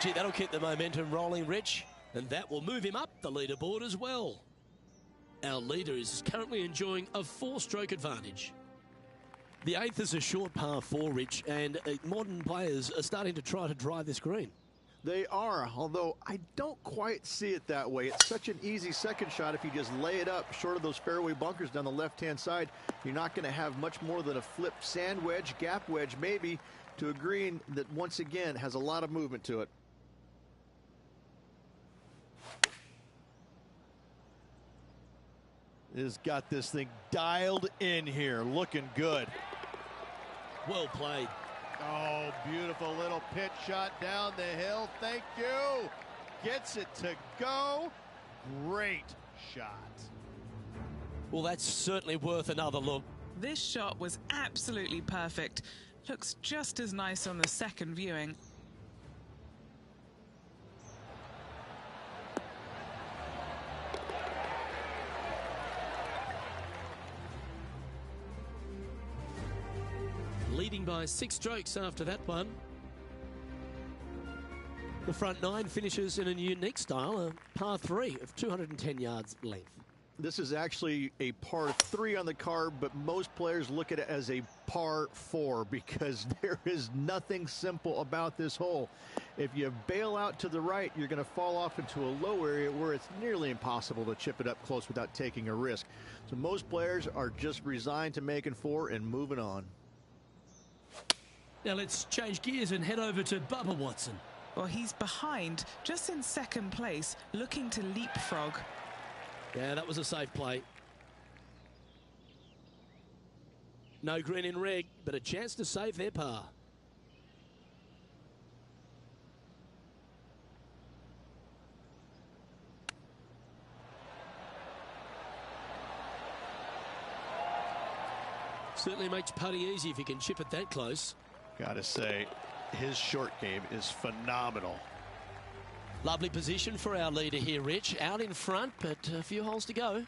A: Gee, that'll keep the momentum rolling, Rich, and that will move him up the leaderboard as well. Our leader is currently enjoying a 4-stroke advantage. The 8th is a short par 4, Rich, and modern players are starting to try to drive this green.
E: They are, although I don't quite see it that way. It's such an easy second shot. If you just lay it up short of those fairway bunkers down the left-hand side, you're not going to have much more than a flip sand wedge, gap wedge maybe, to a green that once again has a lot of movement to it.
C: Has got this thing dialed in here, looking good.
A: Well played.
C: Oh, beautiful little pitch shot down the hill. Thank you. Gets it to go. Great shot.
A: Well, that's certainly worth another look.
B: This shot was absolutely perfect. Looks just as nice on the second viewing.
A: Leading by 6 strokes after that one. The front 9 finishes in a unique style, a par 3 of 210 yards length.
E: This is actually a par 3 on the card, but most players look at it as a par 4 because there is nothing simple about this hole. If you bail out to the right, you're going to fall off into a low area where it's nearly impossible to chip it up close without taking a risk. So most players are just resigned to making 4 and moving on.
A: Now let's change gears and head over to Bubba Watson.
B: Well, he's behind, just in second place, looking to leapfrog.
A: Yeah, that was a safe play. No green in red, but a chance to save their par. Certainly makes putting easy if you can chip it that close.
C: Gotta say, his short game is phenomenal.
A: Lovely position for our leader here, Rich. Out in front, but a few holes to go.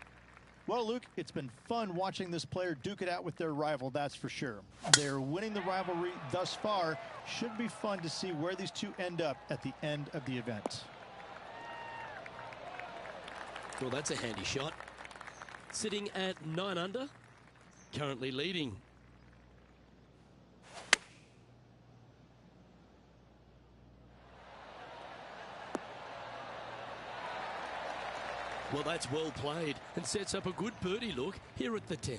C: Well, Luke, it's been fun watching this player duke it out with their rival, that's for sure. They're winning the rivalry thus far. Should be fun to see where these two end up at the end of the event.
A: Well, that's a handy shot. Sitting at 9 under, currently leading. Well, that's well played and sets up a good birdie look here at the 10th.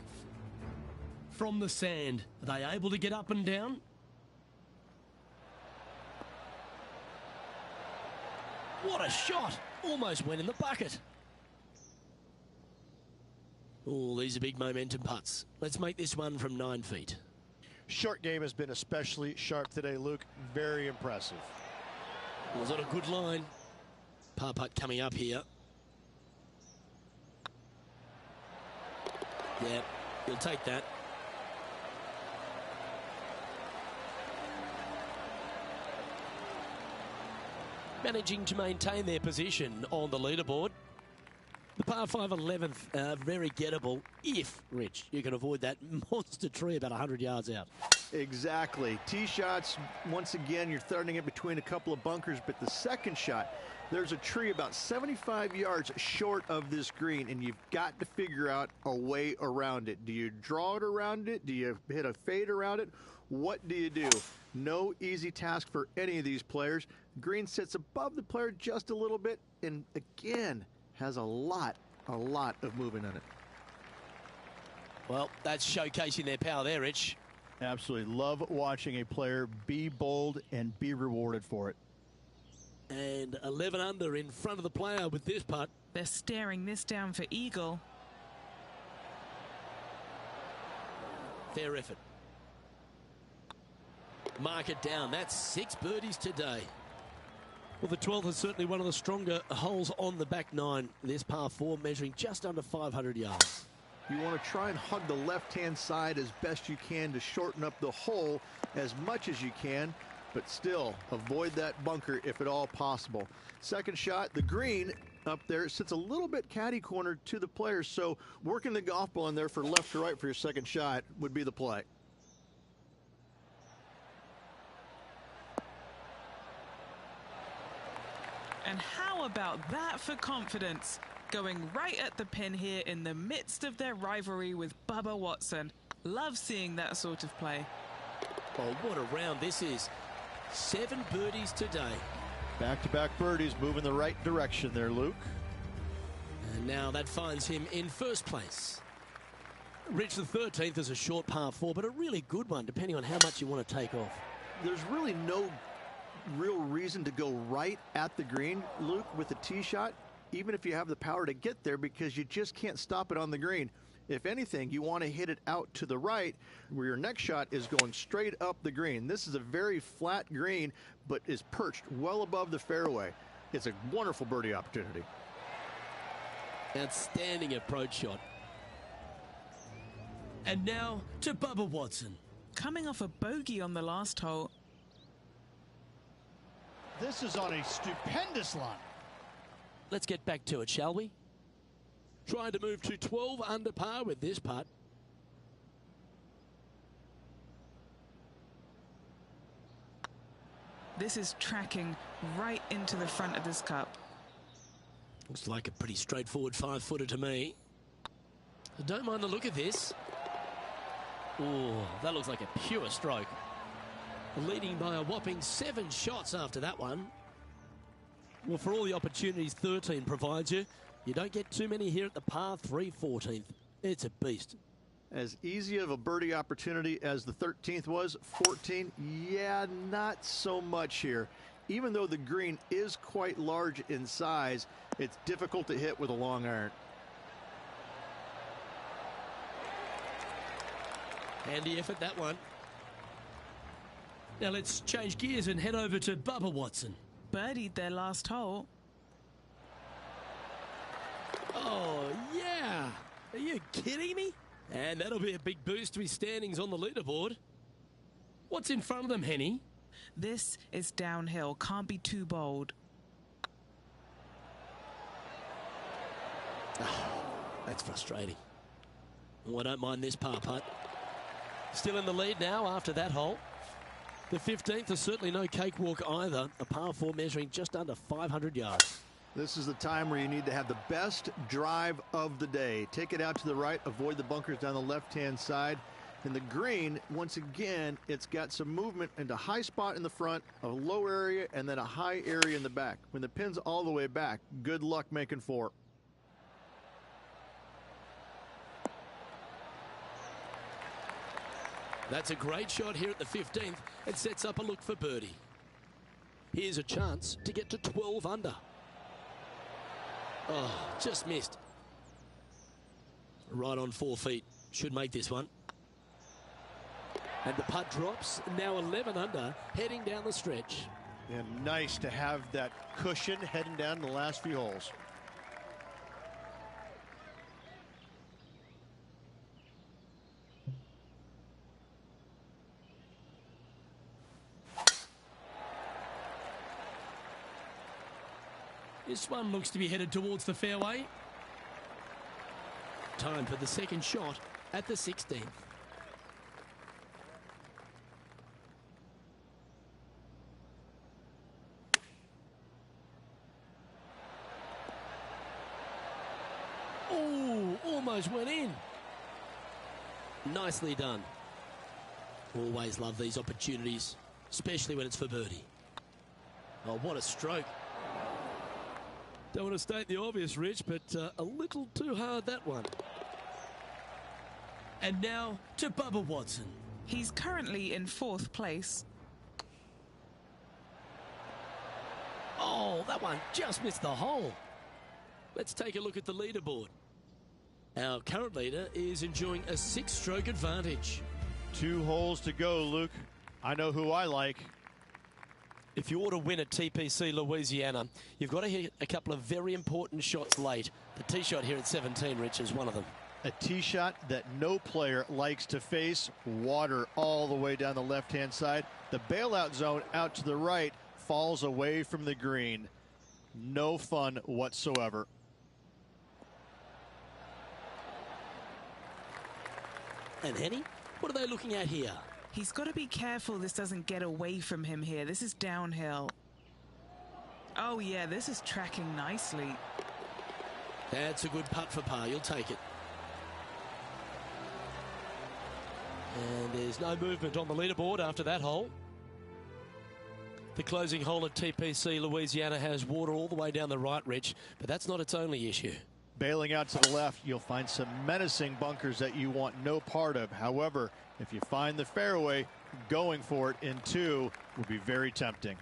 A: From the sand, are they able to get up and down? What a shot! Almost went in the bucket. Oh, these are big momentum putts. Let's make this one from 9 feet.
C: Short game has been especially sharp today, Luke. Very impressive.
A: Was on a good line. Par putt coming up here. Yeah, he'll take that. Managing to maintain their position on the leaderboard. The par 5 11th, very gettable if, Rich, you can avoid that monster tree about 100 yards out.
E: Exactly. Tee shots, once again, you're throwing it between a couple of bunkers, but the second shot, there's a tree about 75 yards short of this green, and you've got to figure out a way around it. Do you draw it around it? Do you hit a fade around it? What do you do? No easy task for any of these players. Green sits above the player just a little bit, and again, has a lot of movement on it.
A: Well, that's showcasing their power there, Rich.
C: Absolutely. Love watching a player be bold and be rewarded for it.
A: And 11 under in front of the player with this putt.
B: They're staring this down for eagle.
A: Fair effort. Mark it down. That's 6 birdies today. Well, the 12th is certainly one of the stronger holes on the back 9. This par 4 measuring just under 500 yards.
E: You want to try and hug the left-hand side as best you can to shorten up the hole as much as you can, but still avoid that bunker if at all possible. Second shot, the green up there sits a little bit caddy cornered to the players, so working the golf ball in there for left to right for your second shot would be the play.
B: And how about that for confidence? Going right at the pin here in the midst of their rivalry with Bubba Watson. Love seeing that sort of play.
A: Oh, what a round this is. 7 birdies today.
C: Back-to-back birdies, moving the right direction there, Luke.
A: And now that finds him in first place. Rich, the 13th is a short par 4, but a really good one, depending on how much you want to take off.
E: There's really no real reason to go right at the green, Luke, with a tee shot, even if you have the power to get there, because you just can't stop it on the green. If anything, you want to hit it out to the right, where your next shot is going straight up the green. This is a very flat green, but is perched well above the fairway. It's a wonderful birdie opportunity.
A: Outstanding approach shot. And now to Bubba Watson.
B: Coming off a bogey on the last hole.
C: This is on a stupendous line.
A: Let's get back to it, shall we? Trying to move to 12 under par with this putt.
B: This is tracking right into the front of this cup.
A: Looks like a pretty straightforward 5-footer to me. I don't mind the look of this. Oh, that looks like a pure stroke. Leading by a whopping 7 shots after that one. Well, for all the opportunities 13 provides you, you don't get too many here at the par 3 14th. It's a beast.
E: As easy of a birdie opportunity as the 13th was, 14, yeah, not so much here. Even though the green is quite large in size, it's difficult to hit with a long iron.
A: Handy effort, that one. Now let's change gears and head over to Bubba Watson.
B: Birdied their last hole.
A: Oh, yeah. Are you kidding me? And that'll be a big boost to his standings on the leaderboard. What's in front of them, Henny?
B: This is downhill. Can't be too bold.
A: That's frustrating. Oh, I don't mind this par putt. Still in the lead now after that hole. The 15th is certainly no cakewalk either. A par 4 measuring just under 500 yards.
E: This is the time where you need to have the best drive of the day. Take it out to the right, avoid the bunkers down the left-hand side. And the green, once again, it's got some movement into high spot in the front, a low area, and then a high area in the back. When the pin's all the way back, good luck making 4.
A: That's a great shot here at the 15th. It sets up a look for birdie. Here's a chance to get to 12 under. Oh, just missed. Right on 4 feet. Should make this one. And the putt drops. Now 11 under, heading down the stretch.
C: And nice to have that cushion heading down the last few holes.
A: This one looks to be headed towards the fairway. Time for the second shot at the 16th. Oh, almost went in. Nicely done. Always love these opportunities, especially when it's for birdie. Oh, what a stroke. Don't want to state the obvious, Rich, but a little too hard, that one. And now to Bubba Watson.
B: He's currently in 4th place.
A: Oh, that one just missed the hole. Let's take a look at the leaderboard. Our current leader is enjoying a 6-stroke advantage.
C: 2 holes to go, Luke. I know who I like.
A: If you ought to win at TPC Louisiana, you've got to hit a couple of very important shots late. The tee shot here at 17, Rich, is one of them.
C: A tee shot that no player likes to face. Water all the way down the left-hand side. The bailout zone out to the right falls away from the green. No fun whatsoever.
A: And Henny, what are they looking at here?
B: He's got to be careful this doesn't get away from him here. This is downhill. Oh, yeah, this is tracking nicely.
A: That's a good putt for par. You'll take it. And there's no movement on the leaderboard after that hole. The closing hole at TPC Louisiana has water all the way down the right, Rich, but that's not its only issue.
C: Bailing out to the left, you'll find some menacing bunkers that you want no part of. However, if you find the fairway, going for it in 2 will be very tempting.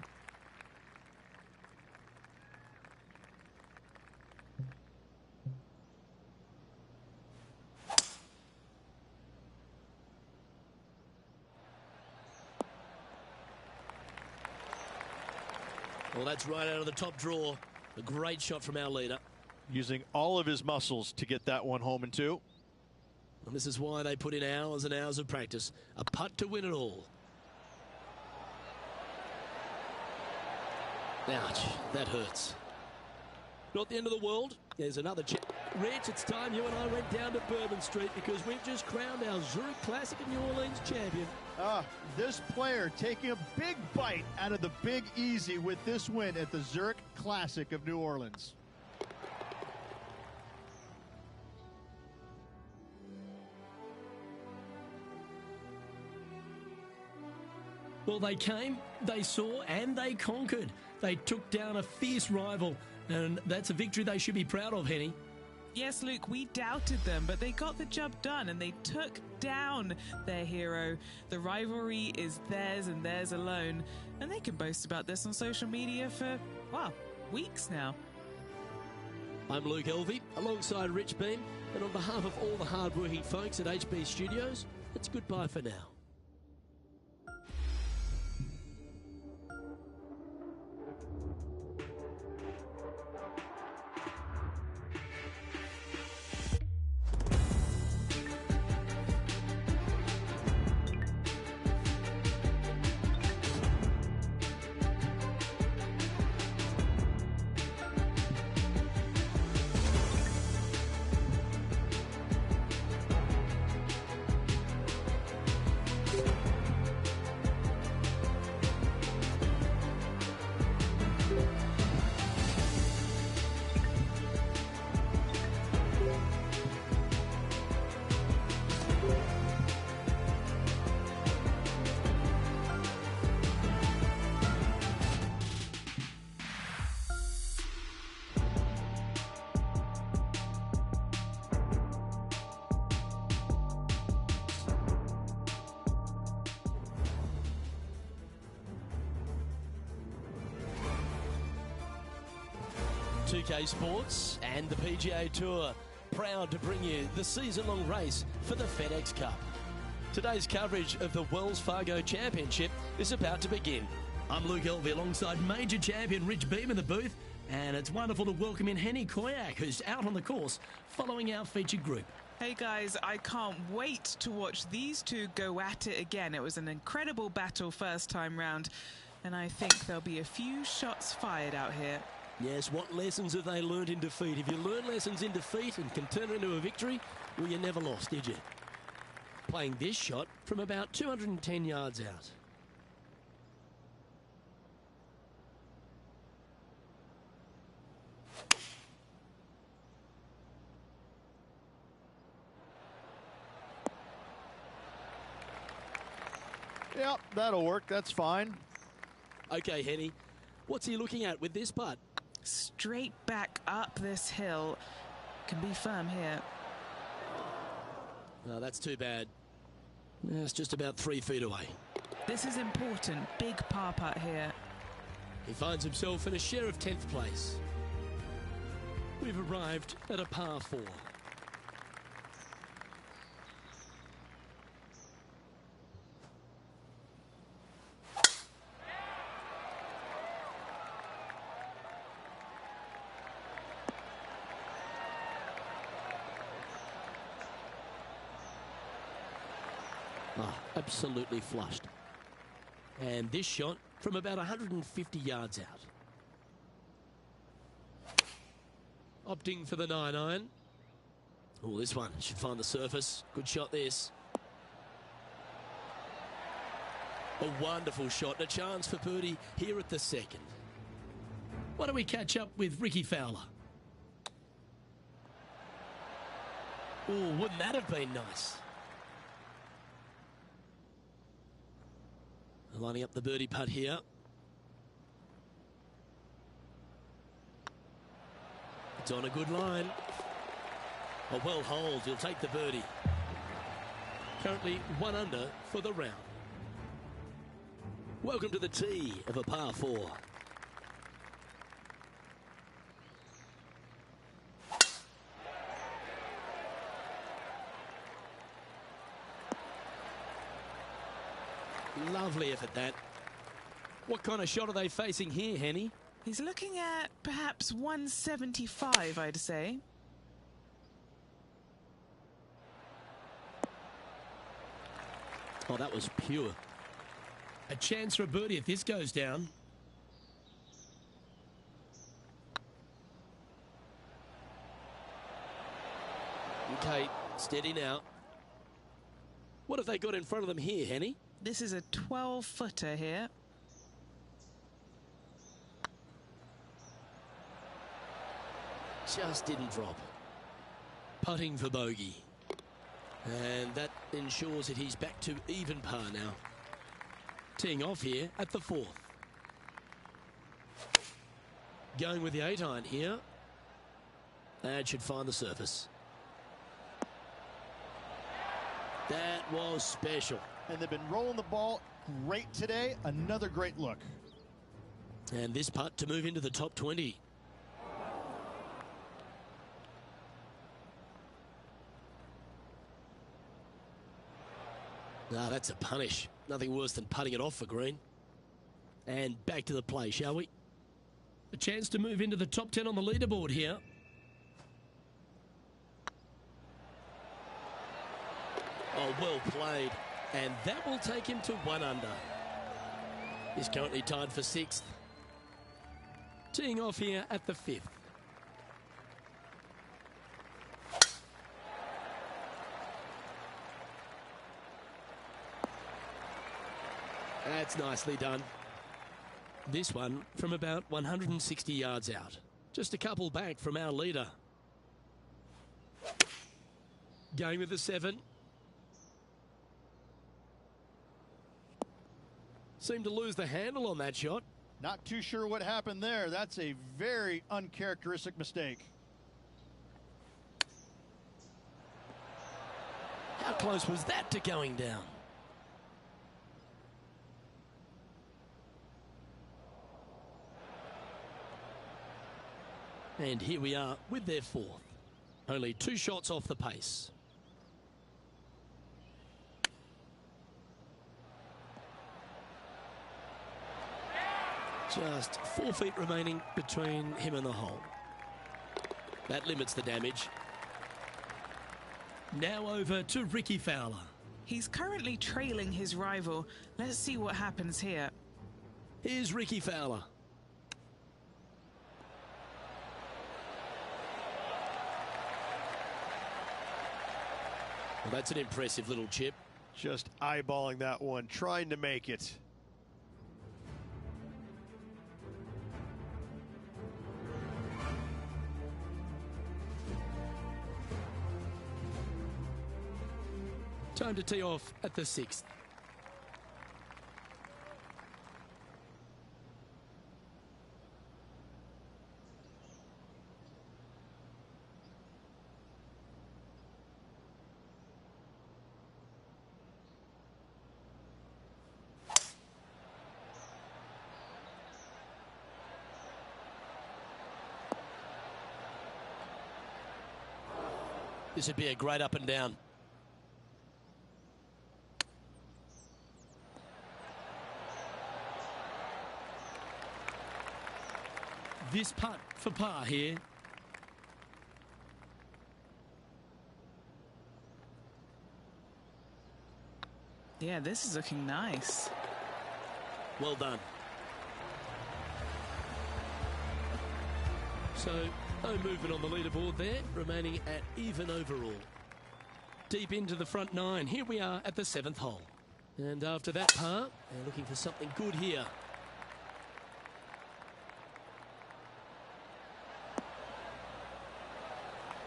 A: Well, that's right out of the top draw. A great shot from our leader.
C: Using all of his muscles to get that one home in 2.
A: And this is why they put in hours and hours of practice. A putt to win it all. Ouch, that hurts. Not the end of the world. There's another chance. Rich, it's time you and I went down to Bourbon Street because we've just crowned our Zurich Classic of New Orleans champion.
C: This player taking a big bite out of the Big Easy with this win at the Zurich Classic of New Orleans.
A: Well, they came, they saw, and they conquered. They took down a fierce rival, and that's a victory they should be proud of, Henny.
B: Yes, Luke, we doubted them, but they got the job done and they took down their hero. The rivalry is theirs and theirs alone, and they can boast about this on social media for, well, weeks now.
A: I'm Luke Elvey, alongside Rich Beam, and on behalf of all the hard-working folks at HB Studios, it's goodbye for now. 2K Sports and the PGA Tour, proud to bring you the season-long race for the FedEx Cup. Today's coverage of the Wells Fargo Championship is about to begin. I'm Luke Elvey alongside major champion Rich Beam in the booth, and it's wonderful to welcome in Henny Koyak, who's out on the course following our featured group.
B: Hey guys, I can't wait to watch these two go at it again. It was an incredible battle first time round, and I think there'll be a few shots fired out here.
A: Yes, what lessons have they learned in defeat? If you learn lessons in defeat and can turn it into a victory, well, you never lost, did you? Playing this shot from about 210 yards out.
C: Yep, that'll work. That's fine.
A: Okay, Henny, what's he looking at with this putt?
B: Straight back up this hill. Can be firm here.
A: No, that's too bad. It's just about 3 feet away.
B: This is important. Big par putt here.
A: He finds himself in a share of 10th place. We've arrived at a par 4. Oh, absolutely flushed. And this shot from about 150 yards out. Opting for the 9-iron. Oh, this one should find the surface. Good shot, this. A wonderful shot and a chance for birdie here at the second. Why don't we catch up with Ricky Fowler? Oh, wouldn't that have been nice? Lining up the birdie putt here. It's on a good line. A well hold. He'll take the birdie. Currently 1 under for the round. Welcome to the tee of a par 4. Lovely effort, that. What kind of shot are they facing here, Henny?
B: He's looking at perhaps 175, I'd say.
A: Oh, that was pure. A chance for a birdie if this goes down. Okay, steady now. What have they got in front of them here, Henny?
B: This is a 12-footer here.
A: Just didn't drop. Putting for bogey. And that ensures that he's back to even par now. Teeing off here at the 4th. Going with the 8-iron here. That should find the surface. That was special.
C: And they've been rolling the ball great today. Another great look.
A: And this putt to move into the top 20. Ah, that's a punish. Nothing worse than putting it off for green. And back to the play, shall we? A chance to move into the top 10 on the leaderboard here. Oh, well played. And that will take him to 1 under. He's currently tied for 6th. Teeing off here at the 5th. That's nicely done. This one from about 160 yards out. Just a couple back from our leader. Going with the 7. Seemed to lose the handle on that shot.
C: Not too sure what happened there. That's a very uncharacteristic mistake.
A: How close was that to going down? And here we are with their fourth. Only 2 shots off the pace. Just 4 feet remaining between him and the hole. That limits the damage. Now over to Ricky Fowler.
B: He's currently trailing his rival. Let's see what happens here.
A: Here's Ricky Fowler. Well, that's an impressive little chip.
F: Just eyeballing that one, trying to make it.
A: Time to tee off at the 6th. This would be a great up and down. This putt for par here.
B: Yeah, this is looking nice.
A: Well done. So, no movement on the leaderboard there, remaining at even overall. Deep into the front 9. Here we are at the 7th hole. And after that par, they're looking for something good here.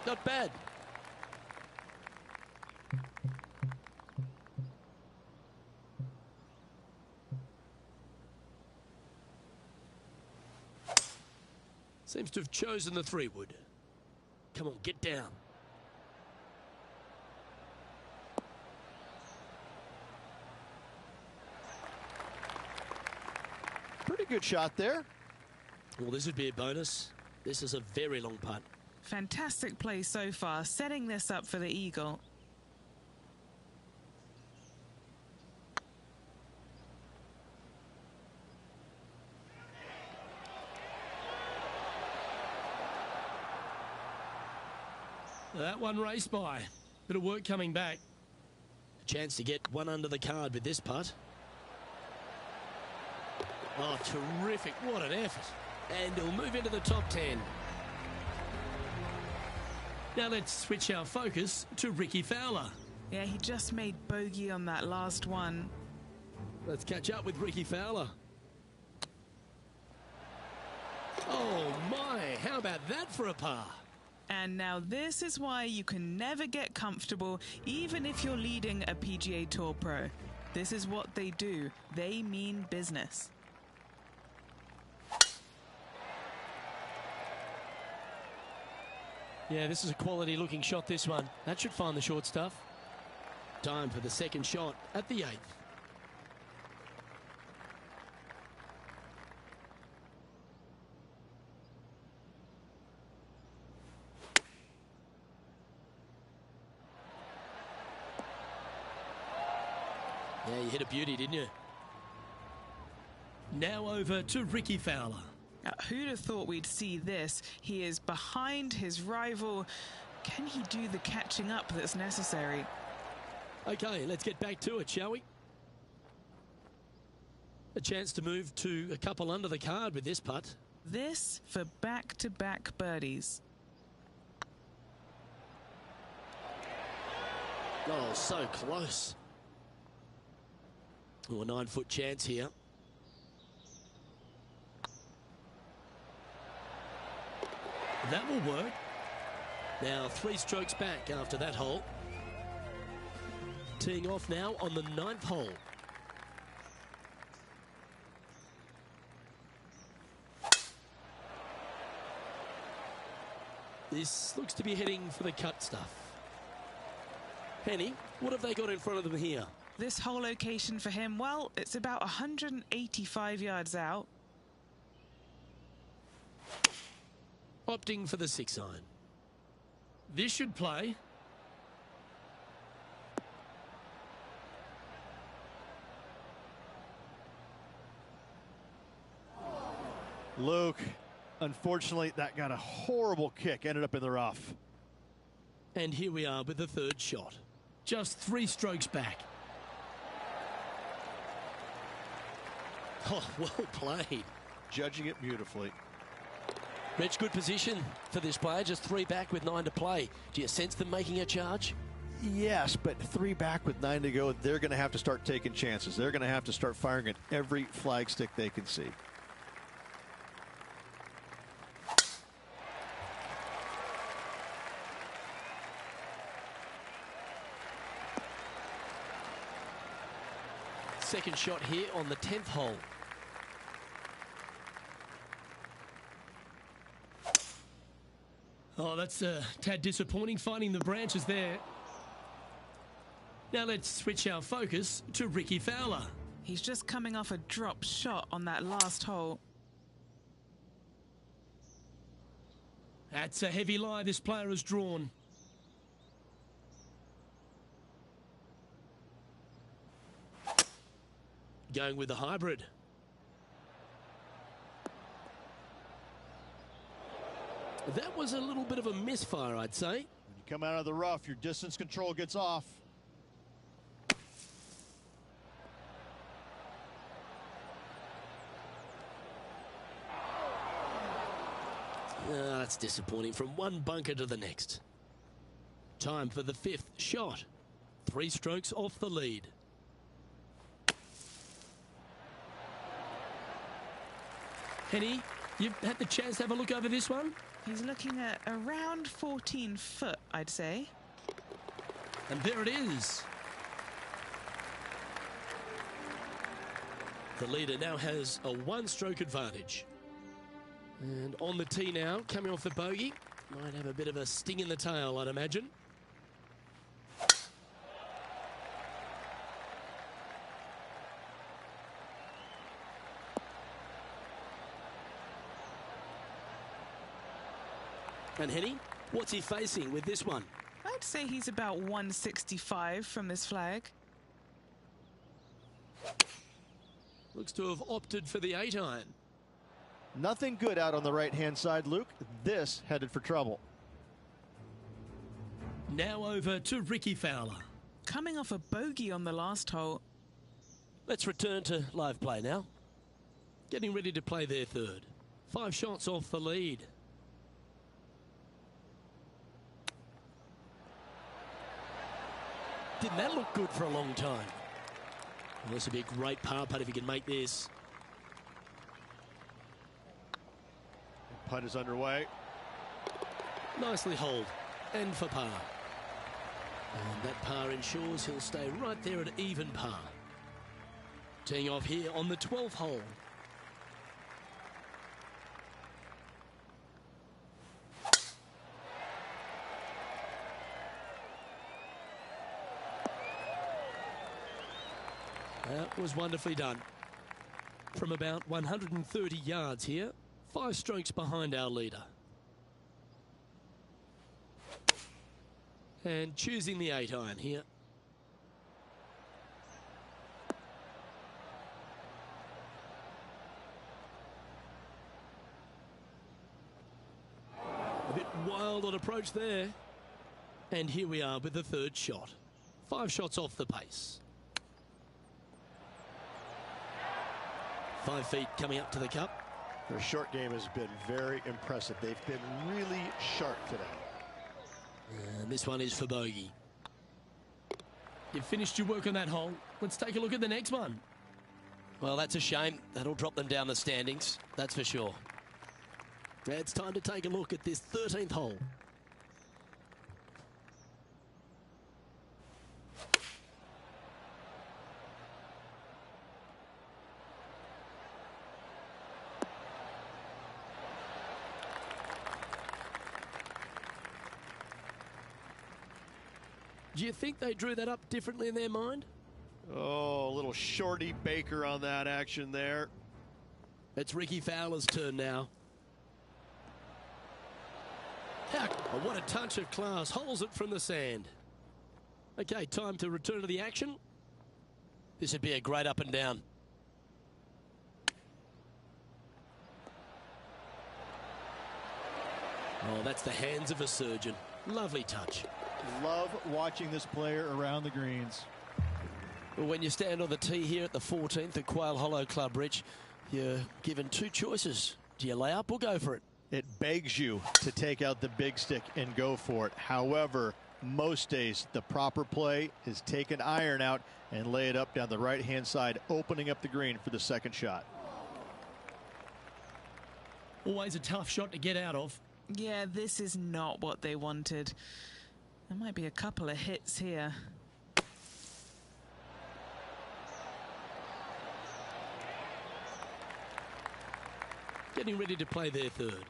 A: Not bad. Seems to have chosen the 3-wood. Come on, get down.
F: Pretty good shot there.
A: Well, this would be a bonus. This is a very long putt.
B: Fantastic play so far, setting this up for the eagle.
A: That one raced by. Bit of work coming back. A chance to get one under the card with this putt. Oh, terrific. What an effort. And he'll move into the top 10. Now let's switch our focus to Ricky Fowler.
B: Yeah, he just made bogey on that last one.
A: Let's catch up with Ricky Fowler. Oh my, how about that for a par?
B: And now this is why you can never get comfortable, even if you're leading a PGA Tour pro. This is what they do. They mean business.
A: Yeah, this is a quality looking shot, this one. That should find the short stuff. Time for the second shot at the 8th. Yeah, you hit a beauty, didn't you? Now over to Ricky Fowler.
B: Who'd have thought we'd see this? He is behind his rival. Can he do the catching up that's necessary?
A: Okay, let's get back to it, shall we? A chance to move to a couple under the card with this putt.
B: This for back-to-back birdies.
A: Oh, so close. Oh, a 9-foot chance here. That will work. Now 3 strokes back after that hole. Teeing off now on the 9th hole. This looks to be heading for the cut stuff. Penny, what have they got in front of them here?
B: This whole location for him, well, it's about 185 yards out.
A: opting for the 6-iron. This should play.
C: Luke, unfortunately, that got a horrible kick, ended up in the rough.
A: And here we are with the third shot. Just 3 strokes back. Oh, well played.
F: Judging it beautifully.
A: Rich, good position for this player. Just 3 back with 9 to play. Do you sense them making a charge?
E: Yes, but 3 back with 9 to go, they're going to have to start taking chances. They're going to have to start firing at every flag stick they can see.
A: Second shot here on the 10th hole. Oh, that's a tad disappointing, finding the branches there. Now let's switch our focus to Ricky Fowler.
B: He's just coming off a drop shot on that last hole.
A: That's a heavy lie this player has drawn. Going with the hybrid. That was a little bit of a misfire, I'd say.
C: When you come out of the rough, your distance control gets off.
A: That's disappointing. From one bunker to the next. Time for the 5th shot. 3 strokes off the lead. Henny, you've had the chance to have a look over this one?
B: He's looking at around 14 foot, I'd say.
A: And there it is. The leader now has a 1-stroke advantage. And on the tee now, coming off the bogey. Might have a bit of a sting in the tail, I'd imagine. And Henny, what's he facing with this one?
B: I'd say he's about 165 from this flag.
A: Looks to have opted for the 8-iron.
C: Nothing good out on the right-hand side, Luke. This headed for trouble.
A: Now over to Ricky Fowler.
B: Coming off a bogey on the last hole.
A: Let's return to live play now. Getting ready to play their third. 5 shots off the lead. Didn't that look good for a long time? Well, this would be a great par putt if he can make this.
C: Putt is underway.
A: Nicely holed and for par. And that par ensures he'll stay right there at even par. Teeing off here on the 12th hole. That was wonderfully done. From about 130 yards here, 5 strokes behind our leader. And choosing the 8-iron here. A bit wild on approach there. And here we are with the 3rd shot. 5 shots off the pace. 5 feet coming up to the cup.
C: Their short game has been very impressive. They've been really sharp today.
A: And this one is for bogey. You've finished your work on that hole. Let's take a look at the next one. Well, that's a shame. That'll drop them down the standings, that's for sure. It's time to take a look at this 13th hole. Do you think they drew that up differently in their mind?
F: Oh, a little shorty Baker on that action there.
A: It's Ricky Fowler's turn now. Oh, what a touch of class. Holes it from the sand. Okay, time to return to the action. This would be a great up and down. Oh, that's the hands of a surgeon. Lovely touch.
C: Love watching this player around the greens.
A: Well, when you stand on the tee here at the 14th at Quail Hollow Club, Rich, you're given two choices. Do you lay up or go for it?
C: It begs you to take out the big stick and go for it. However, most days the proper play is take an iron out and lay it up down the right-hand side, opening up the green for the second shot.
A: Always a tough shot to get out of.
B: Yeah, this is not what they wanted. There might be a couple of hits here.
A: Getting ready to play their third.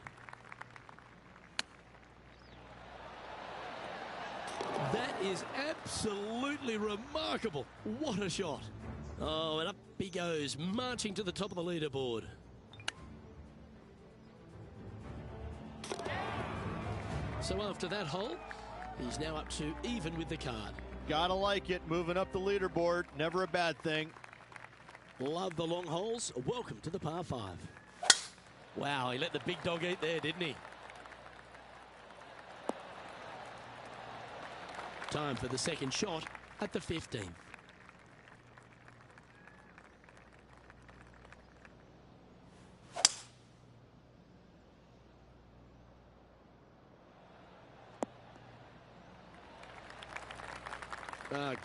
A: That is absolutely remarkable. What a shot. Oh, and up he goes, marching to the top of the leaderboard. So after that hole, he's now up to even with the card.
C: Gotta like it, moving up the leaderboard, never a bad thing.
A: Love the long holes. Welcome to the par 5. Wow, he let the big dog eat there, didn't he? Time for the second shot at the 15th.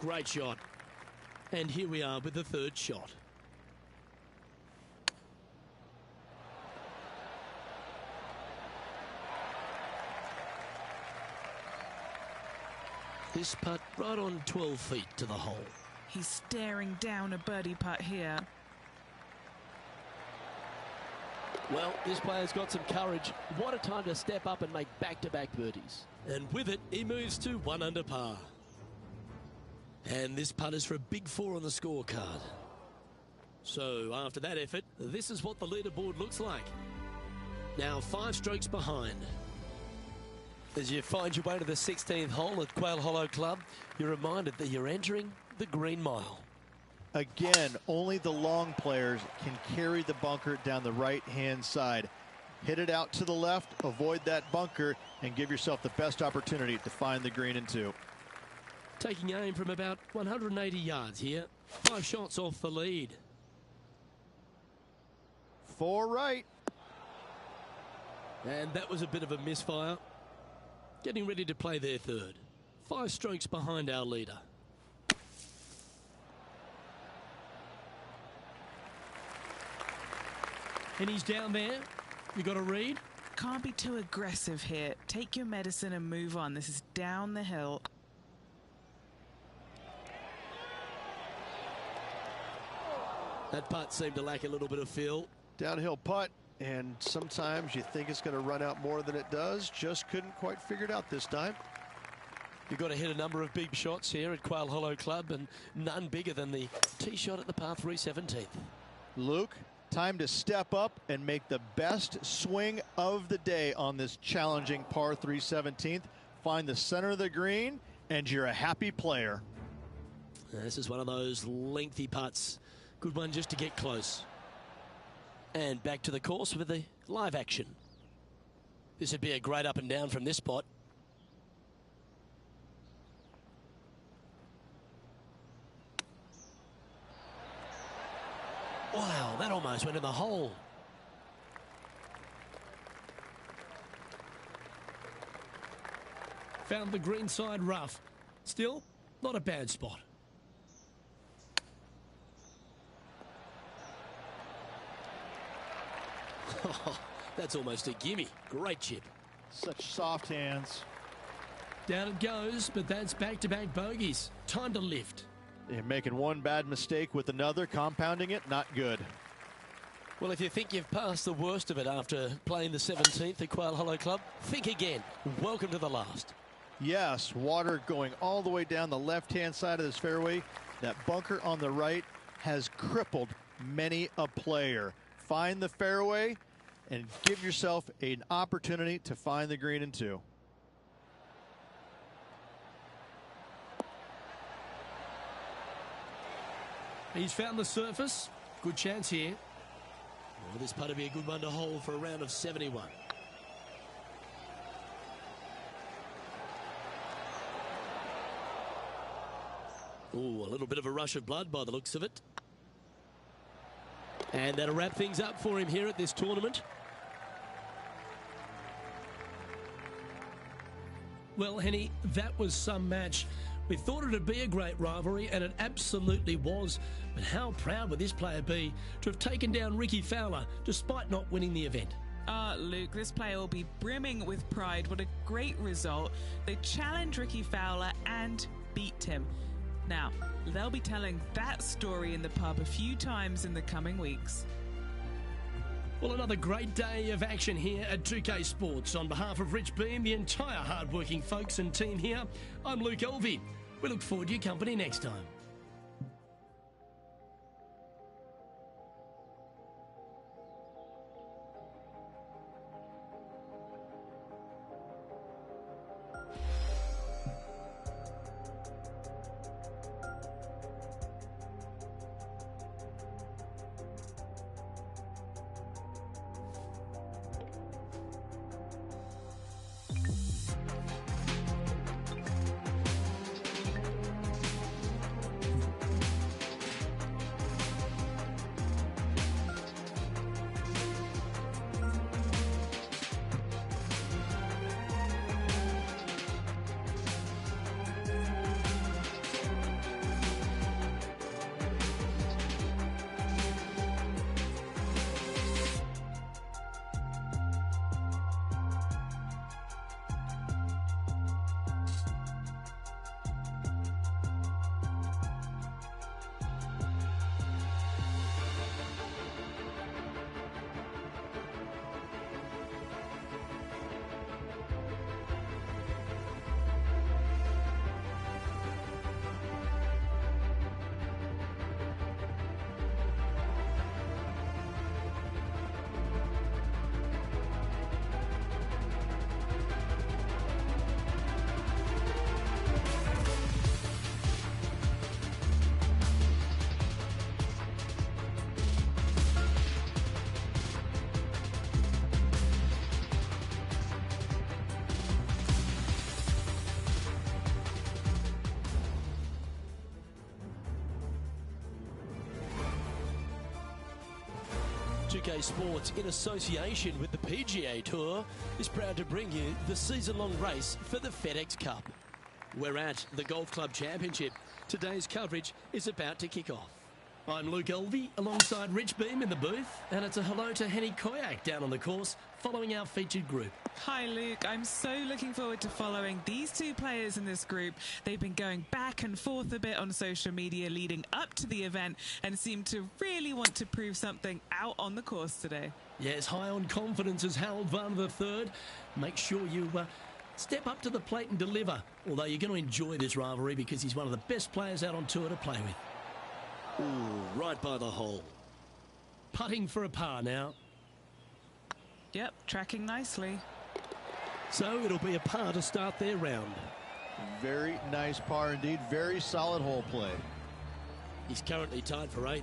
A: Great shot. And here we are with the third shot. This putt right on 12 feet to the hole.
B: He's staring down a birdie putt here.
A: Well, this player's got some courage. What a time to step up and make back-to-back birdies. And with it, he moves to 1 under par. And this putt is for a big 4 on the scorecard. So after that effort, this is what the leaderboard looks like. Now 5 strokes behind. As you find your way to the 16th hole at Quail Hollow Club, you're reminded that you're entering the Green Mile.
C: Again, only the long players can carry the bunker down the right-hand side. Hit it out to the left, avoid that bunker, and give yourself the best opportunity to find the green in 2.
A: Taking aim from about 180 yards here. 5 shots off the lead.
C: 4 right.
A: And that was a bit of a misfire. Getting ready to play their third. 5 strokes behind our leader. And he's down there. You got to read.
B: Can't be too aggressive here. Take your medicine and move on. This is down the hill.
A: That putt seemed to lack a little bit of feel.
F: Downhill putt, and sometimes you think it's going to run out more than it does. Just couldn't quite figure it out this time.
A: You've got to hit a number of big shots here at Quail Hollow Club, and none bigger than the tee shot at the par 3 17th.
C: Luke, time to step up and make the best swing of the day on this challenging par 3 17th. Find the center of the green, and you're a happy player.
A: This is one of those lengthy putts. Good one just to get close. And back to the course with the live action. This would be a great up and down from this spot. Wow, that almost went in the hole. Found the green side rough. Still, not a bad spot. Oh, that's almost a gimme. Great chip.
C: Such soft hands.
A: Down it goes, but that's back-to-back bogeys. Time to lift.
C: You're making one bad mistake with another, compounding it, not good.
A: Well, if you think you've passed the worst of it after playing the 17th at Quail Hollow Club, think again. Welcome to the last.
C: Yes, water going all the way down the left-hand side of this fairway. That bunker on the right has crippled many a player. Find the fairway and give yourself an opportunity to find the green in 2.
A: He's found the surface. Good chance here. Well, this putt will be a good one to hold for a round of 71. Ooh, a little bit of a rush of blood by the looks of it. And that'll wrap things up for him here at this tournament. Well, Henny, that was some match. We thought it'd be a great rivalry, and it absolutely was. But how proud would this player be to have taken down Ricky Fowler despite not winning the event?
B: Luke, this player will be brimming with pride. What a great result. They challenged Ricky Fowler and beat him. Now, they'll be telling that story in the pub a few times in the coming weeks.
A: Well, another great day of action here at 2K Sports. On behalf of Rich Beam, the entire hard-working folks and team here, I'm Luke Elvey. We look forward to your company next time. PGA Sports, in association with the PGA Tour, is proud to bring you the season-long race for the FedEx Cup. We're at the Golf Club Championship. Today's coverage is about to kick off. I'm Luke Elvey, alongside Rich Beam in the booth, and it's a hello to Henny Koyak down on the course, following our featured group.
B: Hi Luke, I'm so looking forward to following these two players in this group. They've been going back and forth a bit on social media leading up to the event and seem to really want to prove something out on the course today.
A: Yes, high on confidence as Harold Varner III. Make sure you step up to the plate and deliver, although you're going to enjoy this rivalry because he's one of the best players out on tour to play with. Ooh, right by the hole. Putting for a par now.
B: Yep, tracking nicely.
A: So it'll be a par to start their round.
C: Very nice par indeed. Very solid hole play.
A: He's currently tied for 8th.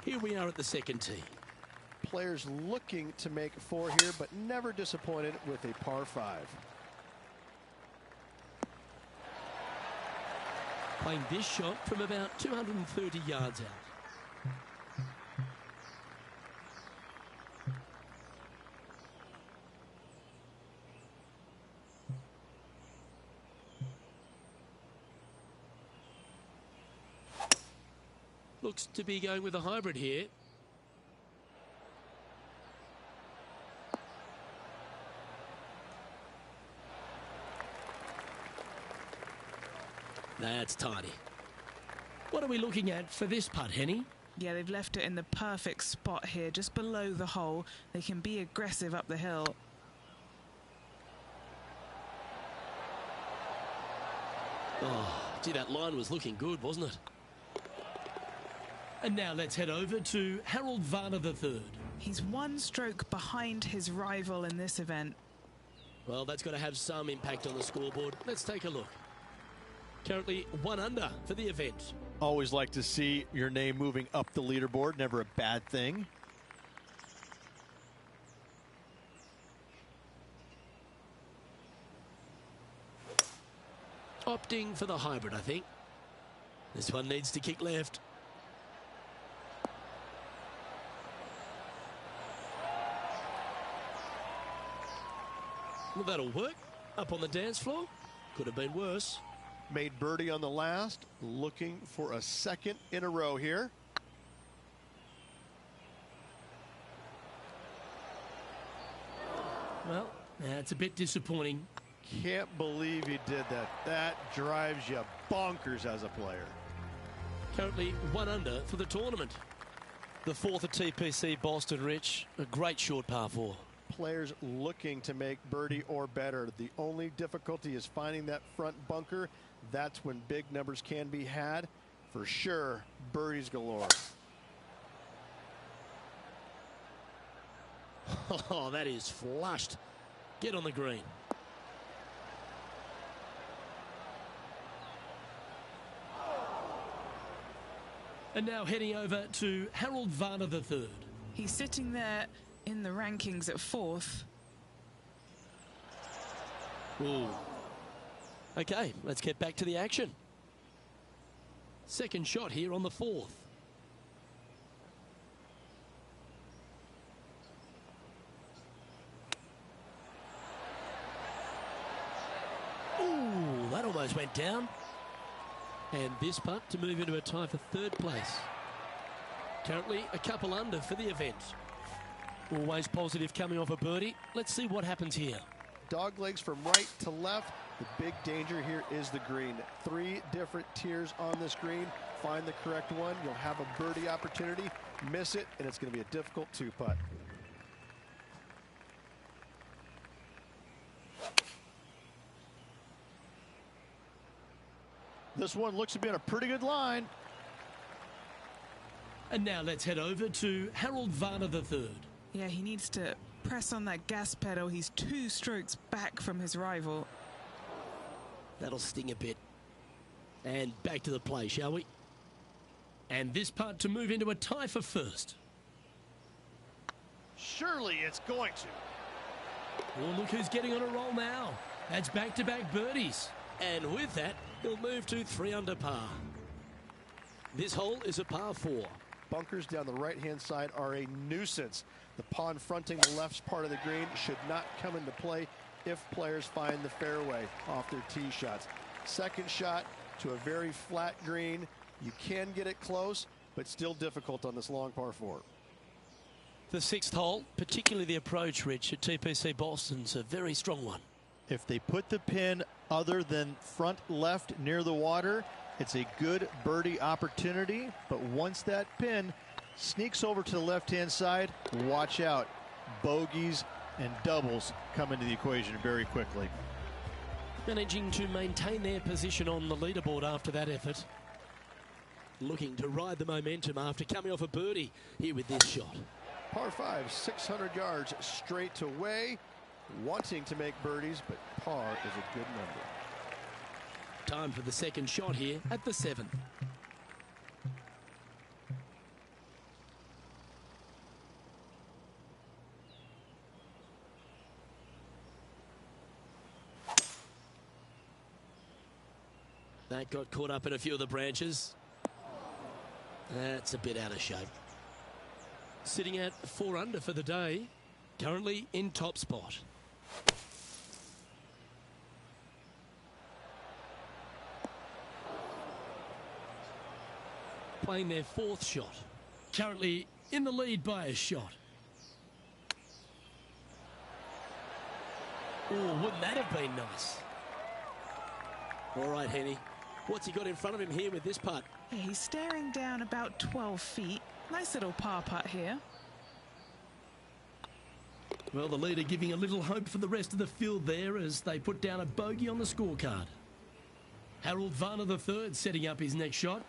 A: Here we are at the second tee.
F: Players looking to make 4 here, but never disappointed with a par 5.
A: Playing this shot from about 230 yards out. Looks to be going with a hybrid here. That's tidy. What are we looking at for this putt, Henny?
B: Yeah, they've left it in the perfect spot here, just below the hole. They can be aggressive up the hill.
A: Oh, gee, that line was looking good, wasn't it? And now let's head over to Harold Varner III.
B: He's 1 stroke behind his rival in this event.
A: Well, that's got to have some impact on the scoreboard. Let's take a look. Currently 1 under for the event.
F: Always like to see your name moving up the leaderboard. Never a bad thing.
A: Opting for the hybrid, I think. This one needs to kick left. Well, that'll work. Up on the dance floor. Could have been worse.
F: Made birdie on the last. Looking for a second in a row here.
A: Well, that's a bit disappointing.
F: Can't believe he did that. That drives you bonkers as a player.
A: Currently 1 under for the tournament. The 4th at TPC Boston, Rich. A great short par 4.
F: Players looking to make birdie or better. The only difficulty is finding that front bunker. That's when big numbers can be had. For sure, birdies galore.
A: Oh, that is flushed. Get on the green. And now heading over to Harold Varner III.
B: He's sitting there in the rankings at 4th.
A: Ooh. Okay, let's get back to the action. Second shot here on the 4th. Ooh, that almost went down. And this putt to move into a tie for 3rd place. Currently a couple under for the event. Always positive coming off a birdie. Let's see what happens here.
F: Dog legs from right to left. The big danger here is the green. 3 different tiers on this green. Find the correct one. You'll have a birdie opportunity. Miss it, and it's going to be a difficult 2-putt.
C: This one looks to be in a pretty good line.
A: And now let's head over to Harold Varner III.
B: Yeah, he needs to press on that gas pedal. He's 2 strokes back from his rival.
A: That'll sting a bit. And back to the play, shall we? And this putt to move into a tie for 1st.
C: Surely it's going to.
A: Well, look who's getting on a roll now. That's back-to-back birdies. And with that, he'll move to 3 under par. This hole is a par 4.
F: Bunkers down the right-hand side are a nuisance. The pond fronting the left part of the green should not come into play if players find the fairway off their tee shots. Second shot to a very flat green. You can get it close, but still difficult on this long par 4.
A: The 6th hole, particularly the approach, Rich, at TPC Boston's a very strong one.
C: If they put the pin other than front left near the water, it's a good birdie opportunity. But once that pin sneaks over to the left-hand side, watch out. Bogeys and doubles come into the equation very quickly.
A: Managing to maintain their position on the leaderboard after that effort. Looking to ride the momentum after coming off a birdie here with this shot.
F: Par 5, 600 yards straight away. Wanting to make birdies, but par is a good number.
A: Time for the second shot here at the 7th. That got caught up in a few of the branches. That's a bit out of shape. Sitting at 4 under for the day. Currently in top spot. Playing their 4th shot. Currently in the lead by a shot. Oh, wouldn't that have been nice? All right, Henny. What's he got in front of him here with this putt?
B: Yeah, he's staring down about 12 feet. Nice little par putt here.
A: Well, the leader giving a little hope for the rest of the field there as they put down a bogey on the scorecard. Harold Varner III setting up his next shot.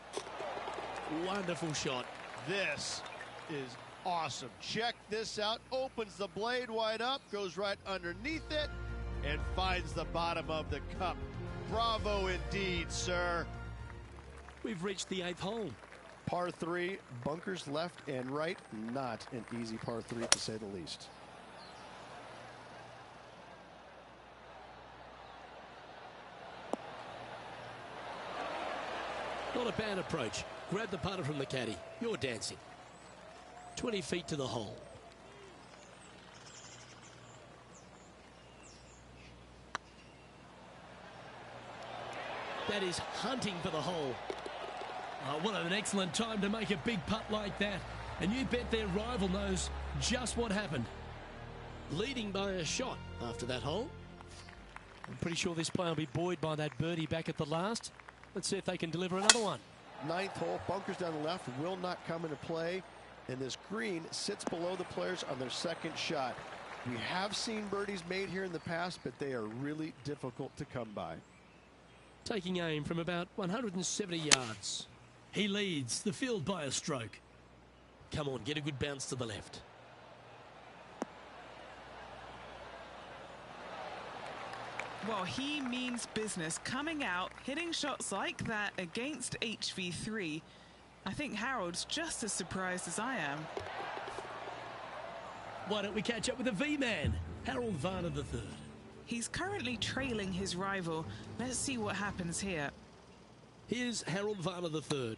A: Wonderful shot.
C: This is awesome. Check this out. Opens the blade wide up, goes right underneath it, and finds the bottom of the cup. Bravo indeed, sir.
A: We've reached the 8th hole.
F: Par 3, bunkers left and right. Not an easy par 3, to say the least.
A: Not a bad approach. Grab the putter from the caddy. You're dancing. 20 feet to the hole. That is hunting for the hole. Oh, what an excellent time to make a big putt like that. And you bet their rival knows just what happened. Leading by a shot after that hole. I'm pretty sure this player will be buoyed by that birdie back at the last. Let's see if they can deliver another one.
F: 9th hole, bunkers down the left will not come into play. And this green sits below the players on their second shot. We have seen birdies made here in the past, but they are really difficult to come by.
A: Taking aim from about 170 yards. He leads the field by a stroke. Come on, get a good bounce to the left.
B: Well, he means business. Coming out, hitting shots like that against HV3. I think Harold's just as surprised as I am.
A: Why don't we catch up with the V-man, Harold Varner III.
B: He's currently trailing his rival. Let's see what happens here.
A: Here's Harold Varner III.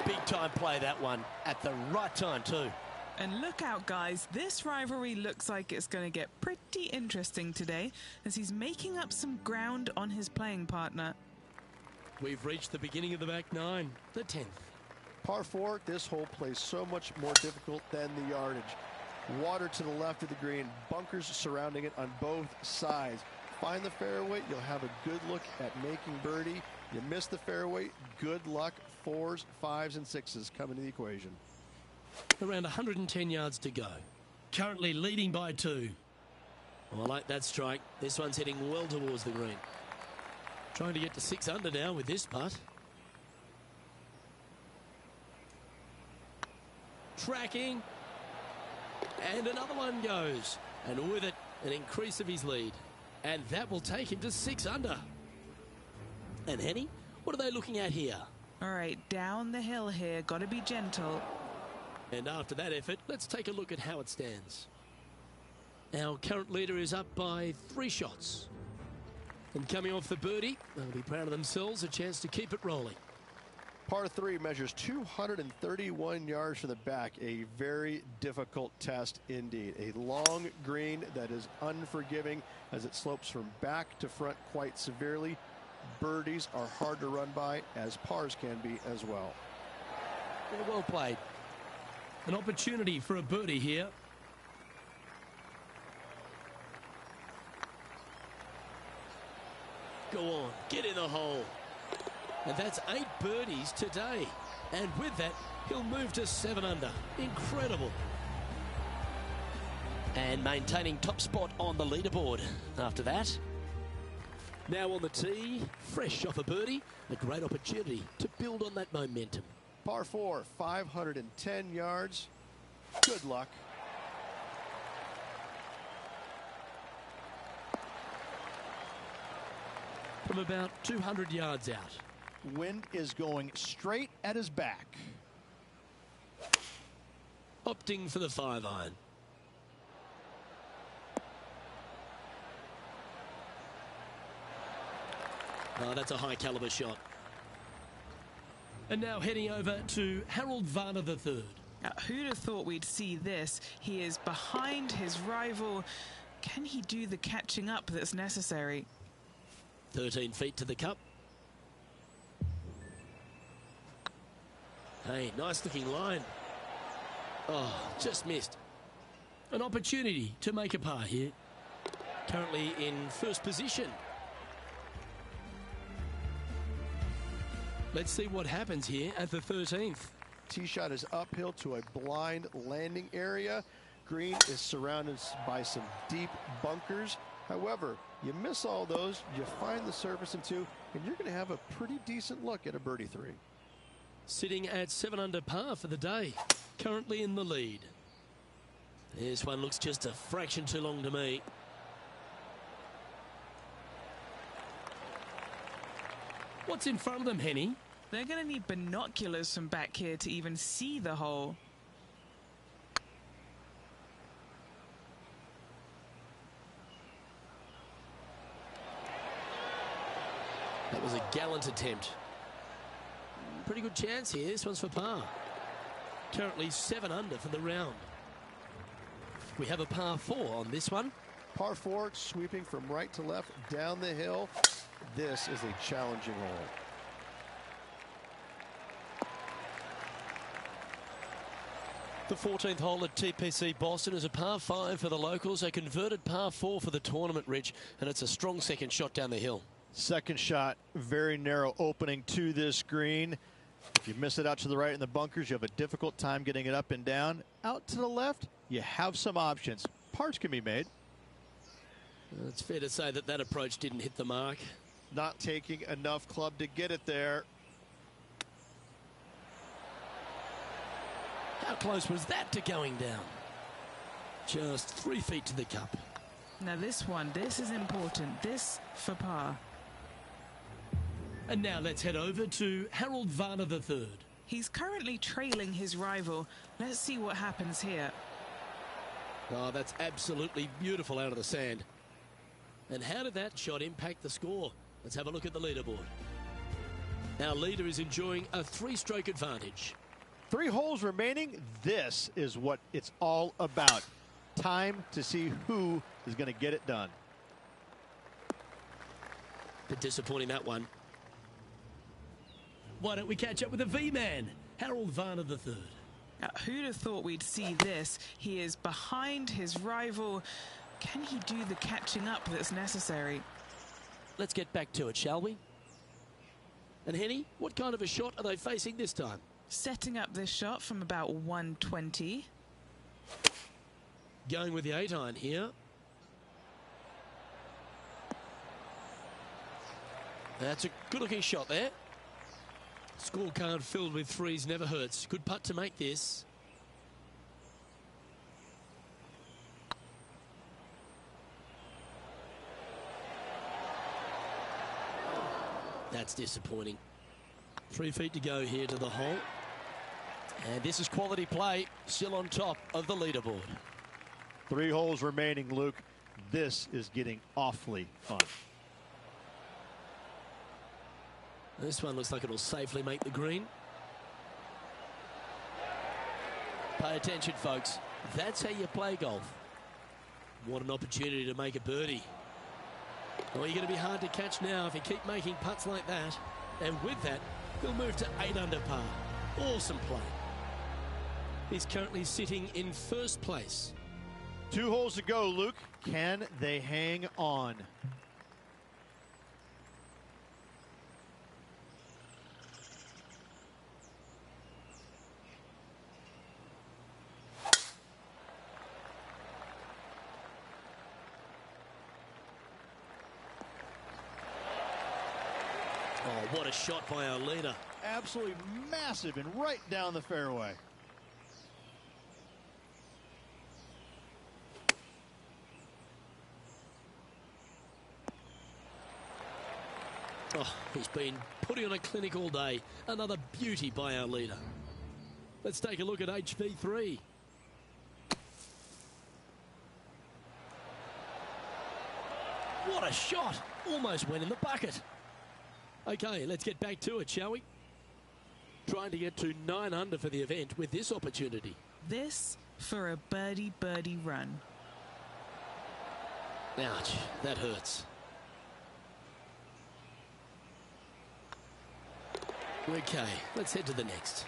A: Big time play, that one, at the right time too.
B: And look out, guys. This rivalry looks like it's going to get pretty interesting today as he's making up some ground on his playing partner.
A: We've reached the beginning of the back nine, the 10th.
F: Par 4, this hole plays so much more difficult than the yardage. Water to the left of the green, bunkers surrounding it on both sides. Find the fairway, you'll have a good look at making birdie. You miss the fairway, good luck. 4s, 5s, and 6s come into the equation.
A: Around 110 yards to go. Currently leading by 2. Oh, I like that strike. This one's heading well towards the green. Trying to get to 6 under now with this putt. Tracking. And another one goes. And with it, an increase of his lead. And that will take him to 6 under. And Henny, what are they looking at here?
B: All right, down the hill here. Got to be gentle.
A: And after that effort, let's take a look at how it stands. Our current leader is up by 3 shots. And coming off the birdie, they'll be proud of themselves, a chance to keep it rolling.
F: Par 3 measures 231 yards from the back. A very difficult test indeed. A long green that is unforgiving as it slopes from back to front quite severely. Birdies are hard to run by, as pars can be as well.
A: Yeah, well played. An opportunity for a birdie here. Go on, get in the hole. And that's 8 birdies today. And with that, he'll move to 7 under. Incredible. And maintaining top spot on the leaderboard after that. Now on the tee, fresh off a birdie, a great opportunity to build on that momentum.
F: Par 4, 510 yards. Good luck.
A: From about 200 yards out.
C: Wind is going straight at his back.
A: Opting for the 5-iron. Oh, that's a high caliber shot. And now heading over to Harold Varner III.
B: Now, who'd have thought we'd see this? He is behind his rival. Can he do the catching up that's necessary?
A: 13 feet to the cup. Hey, nice looking line. Oh, just missed. An opportunity to make a par here. Currently in first position. Let's see what happens here at the 13th.
F: Tee shot is uphill to a blind landing area. Green is surrounded by some deep bunkers. However, you miss all those, you find the surface in 2, and you're going to have a pretty decent look at a birdie 3.
A: Sitting at 7 under par for the day. Currently in the lead. This one looks just a fraction too long to me. What's in front of them, Henny?
B: They're going to need binoculars from back here to even see the hole.
A: That was a gallant attempt. Pretty good chance here. This one's for par. Currently 7 under for the round. We have a par 4 on this one.
F: Par 4, sweeping from right to left down the hill. This is a challenging hole.
A: The 14th hole at TPC Boston is a par 5 for the locals, a converted par 4 for the tournament, Rich, and it's a strong second shot down the hill.
C: Second shot, very narrow opening to this green. If you miss it out to the right in the bunkers, you have a difficult time getting it up and down. Out to the left, you have some options. Pars can be made.
A: It's fair to say that that approach didn't hit the mark.
F: Not taking enough club to get it there.
A: How close was that to going down? Just 3 feet to the cup.
B: Now this one, this is important. This for par.
A: And now let's head over to Harold Varner III.
B: He's currently trailing his rival. Let's see what happens here.
A: Oh, that's absolutely beautiful out of the sand. And how did that shot impact the score? Let's have a look at the leaderboard. Our leader is enjoying a 3-stroke advantage.
C: 3 holes remaining. This is what it's all about. Time to see who is going to get it done.
A: Bit disappointing, that one. Why don't we catch up with the V-man, Harold Varner III.
B: Now, who'd have thought we'd see this? He is behind his rival. Can he do the catching up that's necessary?
A: Let's get back to it, shall we? And Henny, what kind of a shot are they facing this time?
B: Setting up this shot from about 120.
A: Going with the 8-iron here. That's a good-looking shot there. Scorecard filled with 3s never hurts. Good putt to make this. That's disappointing. 3 feet to go here to the hole. And this is quality play, still on top of the leaderboard.
C: 3 holes remaining, Luke. This is getting awfully fun.
A: This one looks like it'll safely make the green. Pay attention, folks. That's how you play golf. What an opportunity to make a birdie. Well, you're going to be hard to catch now if you keep making putts like that. And with that, he'll move to 8 under par. Awesome play. He's currently sitting in first place.
C: 2 holes to go, Luke. Can they hang on?
A: Oh, what a shot by our leader.
C: Absolutely massive and right down the fairway.
A: Oh, he's been putting on a clinic all day. Another beauty by our leader. Let's take a look at HV3. What a shot! Almost went in the bucket. Okay, let's get back to it, shall we? Trying to get to 9 under for the event with this opportunity.
B: This for a birdie run.
A: Ouch, that hurts. Okay, let's head to the next.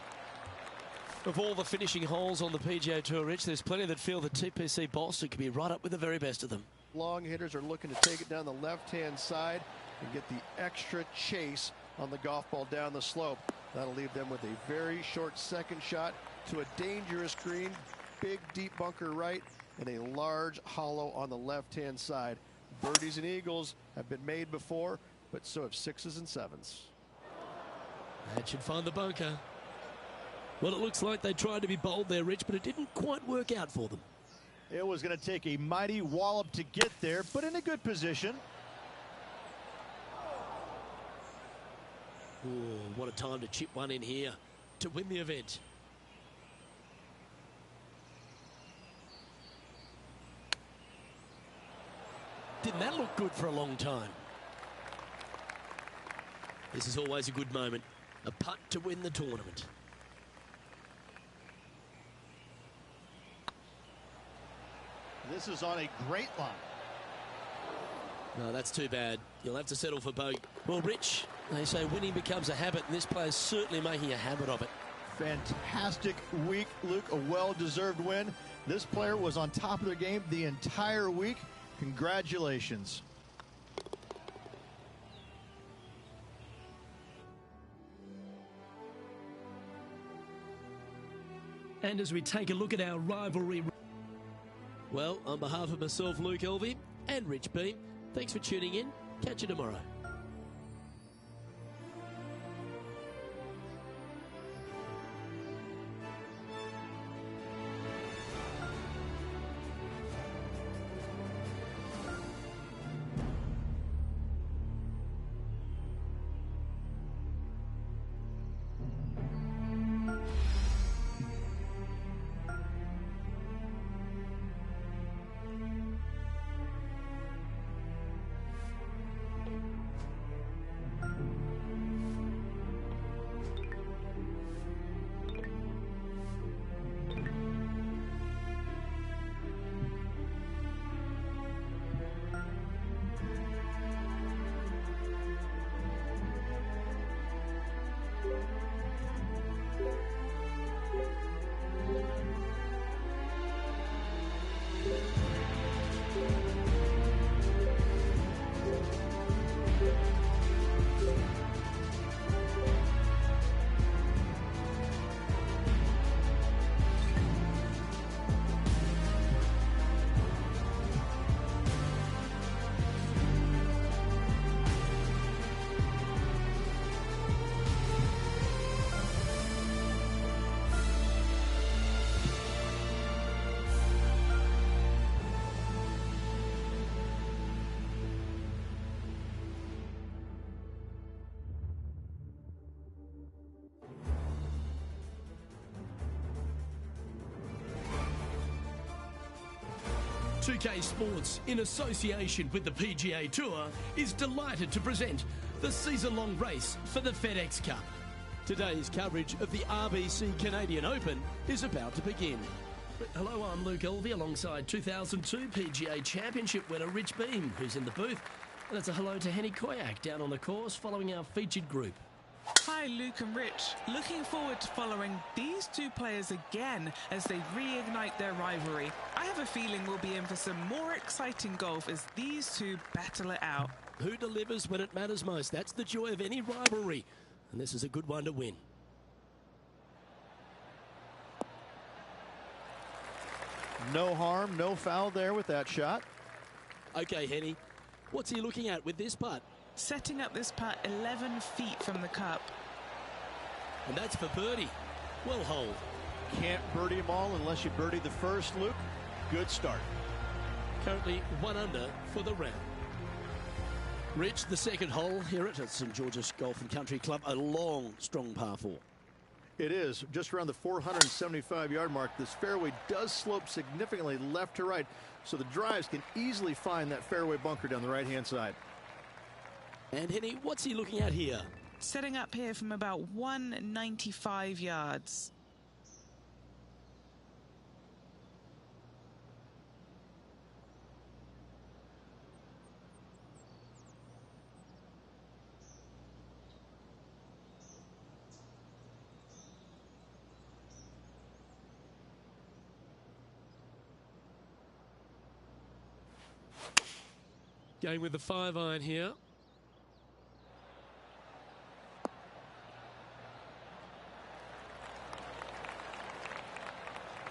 A: Of all the finishing holes on the PGA Tour, Rich, there's plenty that feel that TPC Boston could be right up with the very best of them.
F: Long hitters are looking to take it down the left-hand side and get the extra chase on the golf ball down the slope. That'll leave them with a very short second shot to a dangerous green, big deep bunker right, and a large hollow on the left-hand side. Birdies and eagles have been made before, but so have 6s and 7s.
A: That should find the bunker. Well, it looks like they tried to be bold there, Rich, but it didn't quite work out for them.
C: It was going to take a mighty wallop to get there, but in a good position.
A: Oh, what a time to chip one in here to win the event. Didn't that look good for a long time? This is always a good moment. A putt to win the tournament.
C: This is on a great line.
A: No, that's too bad. You'll have to settle for bogey. Well, Rich, they say winning becomes a habit, and this player's certainly making a habit of it.
C: Fantastic week, Luke. A well-deserved win. This player was on top of their game the entire week. Congratulations.
A: And as we take a look at our rivalry... Well, on behalf of myself, Luke Elvey, and Rich Beam, thanks for tuning in. Catch you tomorrow. .2K Sports, in association with the PGA Tour, is delighted to present the season-long race for the FedEx Cup. Today's coverage of the RBC Canadian Open is about to begin. Hello, I'm Luke Elvey alongside 2002 PGA Championship winner Rich Beam, who's in the booth. And it's a hello to Henny Koyak down on the course following our featured group.
B: Hi, Luke and Rich. Looking forward to following these two players again as they reignite their rivalry. I have a feeling we'll be in for some more exciting golf as these two battle it out.
A: Who delivers when it matters most? That's the joy of any rivalry. And this is a good one to win.
C: No harm, no foul there with that shot.
A: Okay, Henny, what's he looking at with this putt?
B: Setting up this putt 11 feet from the cup.
A: And that's for birdie. Well holed.
C: Can't birdie them all unless you birdie the first, Luke. Good start.
A: Currently 1 under for the round. Rich, the second hole here at St George's Golf and Country Club, a long, strong par 4.
E: It is just around the 475-yard mark. This fairway does slope significantly left to right, so the drives can easily find that fairway bunker down the right-hand side.
A: And Henny, what's he looking at here?
B: Setting up here from about 195 yards.
A: Going with the 5-iron here.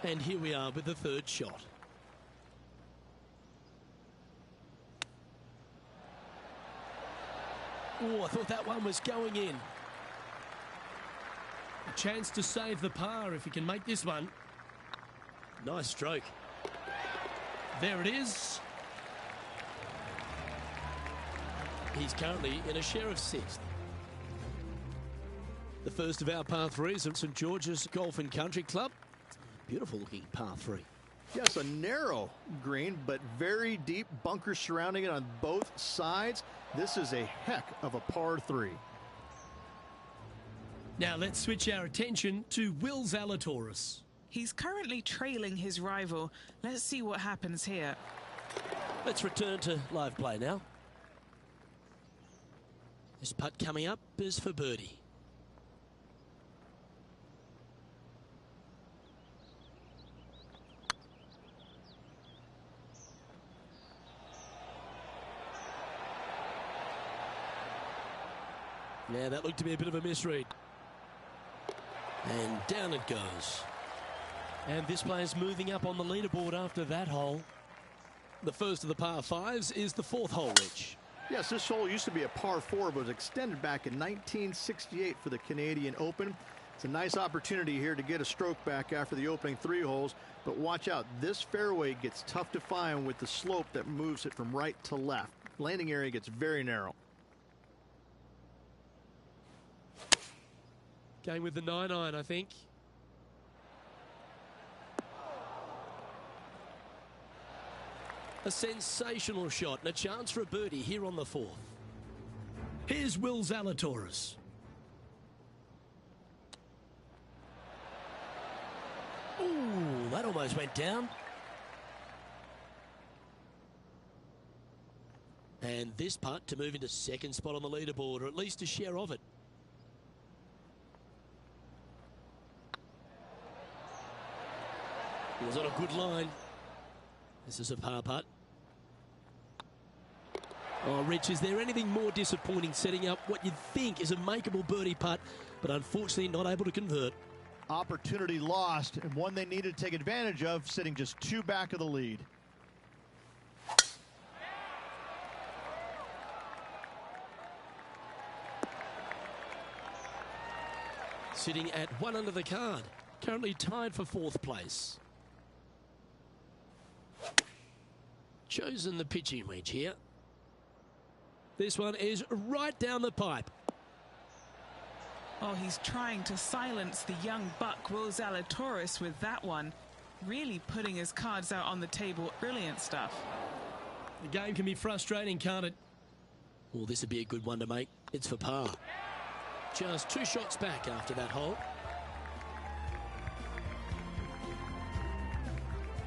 A: And here we are with the third shot. Oh, I thought that one was going in. A chance to save the par if he can make this one. Nice stroke. There it is. He's currently in a share of 6th. The first of our par threes at St George's Golf and Country Club. Beautiful looking par 3.
E: Yes, a narrow green, but very deep bunkers surrounding it on both sides. This is a heck of a par 3.
A: Now let's switch our attention to Will Zalatoris.
B: He's currently trailing his rival. Let's see what happens here.
A: Let's return to live play now. This putt coming up is for birdie. Yeah, that looked to be a bit of a misread. And down it goes. And this player's moving up on the leaderboard after that hole. The first of the par 5s is the 4th hole, Rich.
E: Yes, this hole used to be a par 4, but was extended back in 1968 for the Canadian Open. It's a nice opportunity here to get a stroke back after the opening 3 holes, but watch out. This fairway gets tough to find with the slope that moves it from right to left. Landing area gets very narrow.
A: Going with the 9-iron, I think. A sensational shot and a chance for a birdie here on the 4th. Here's Will Zalatoris. Ooh, that almost went down. And this putt to move into 2nd spot on the leaderboard, or at least a share of it. It was on a good line. This is a par putt. Oh, Rich, is there anything more disappointing setting up what you'd think is a makeable birdie putt, but unfortunately not able to convert?
C: Opportunity lost, and one they needed to take advantage of, sitting just 2 back of the lead.
A: Sitting at 1 under the card, currently tied for 4th place. Chosen the pitching wedge here. This one is right down the pipe.
B: Oh, he's trying to silence the young buck Will Zalatoris with that one. Really putting his cards out on the table. Brilliant stuff.
A: The game can be frustrating, can't it? Well, this would be a good one to make. It's for par. Just 2 shots back after that hole.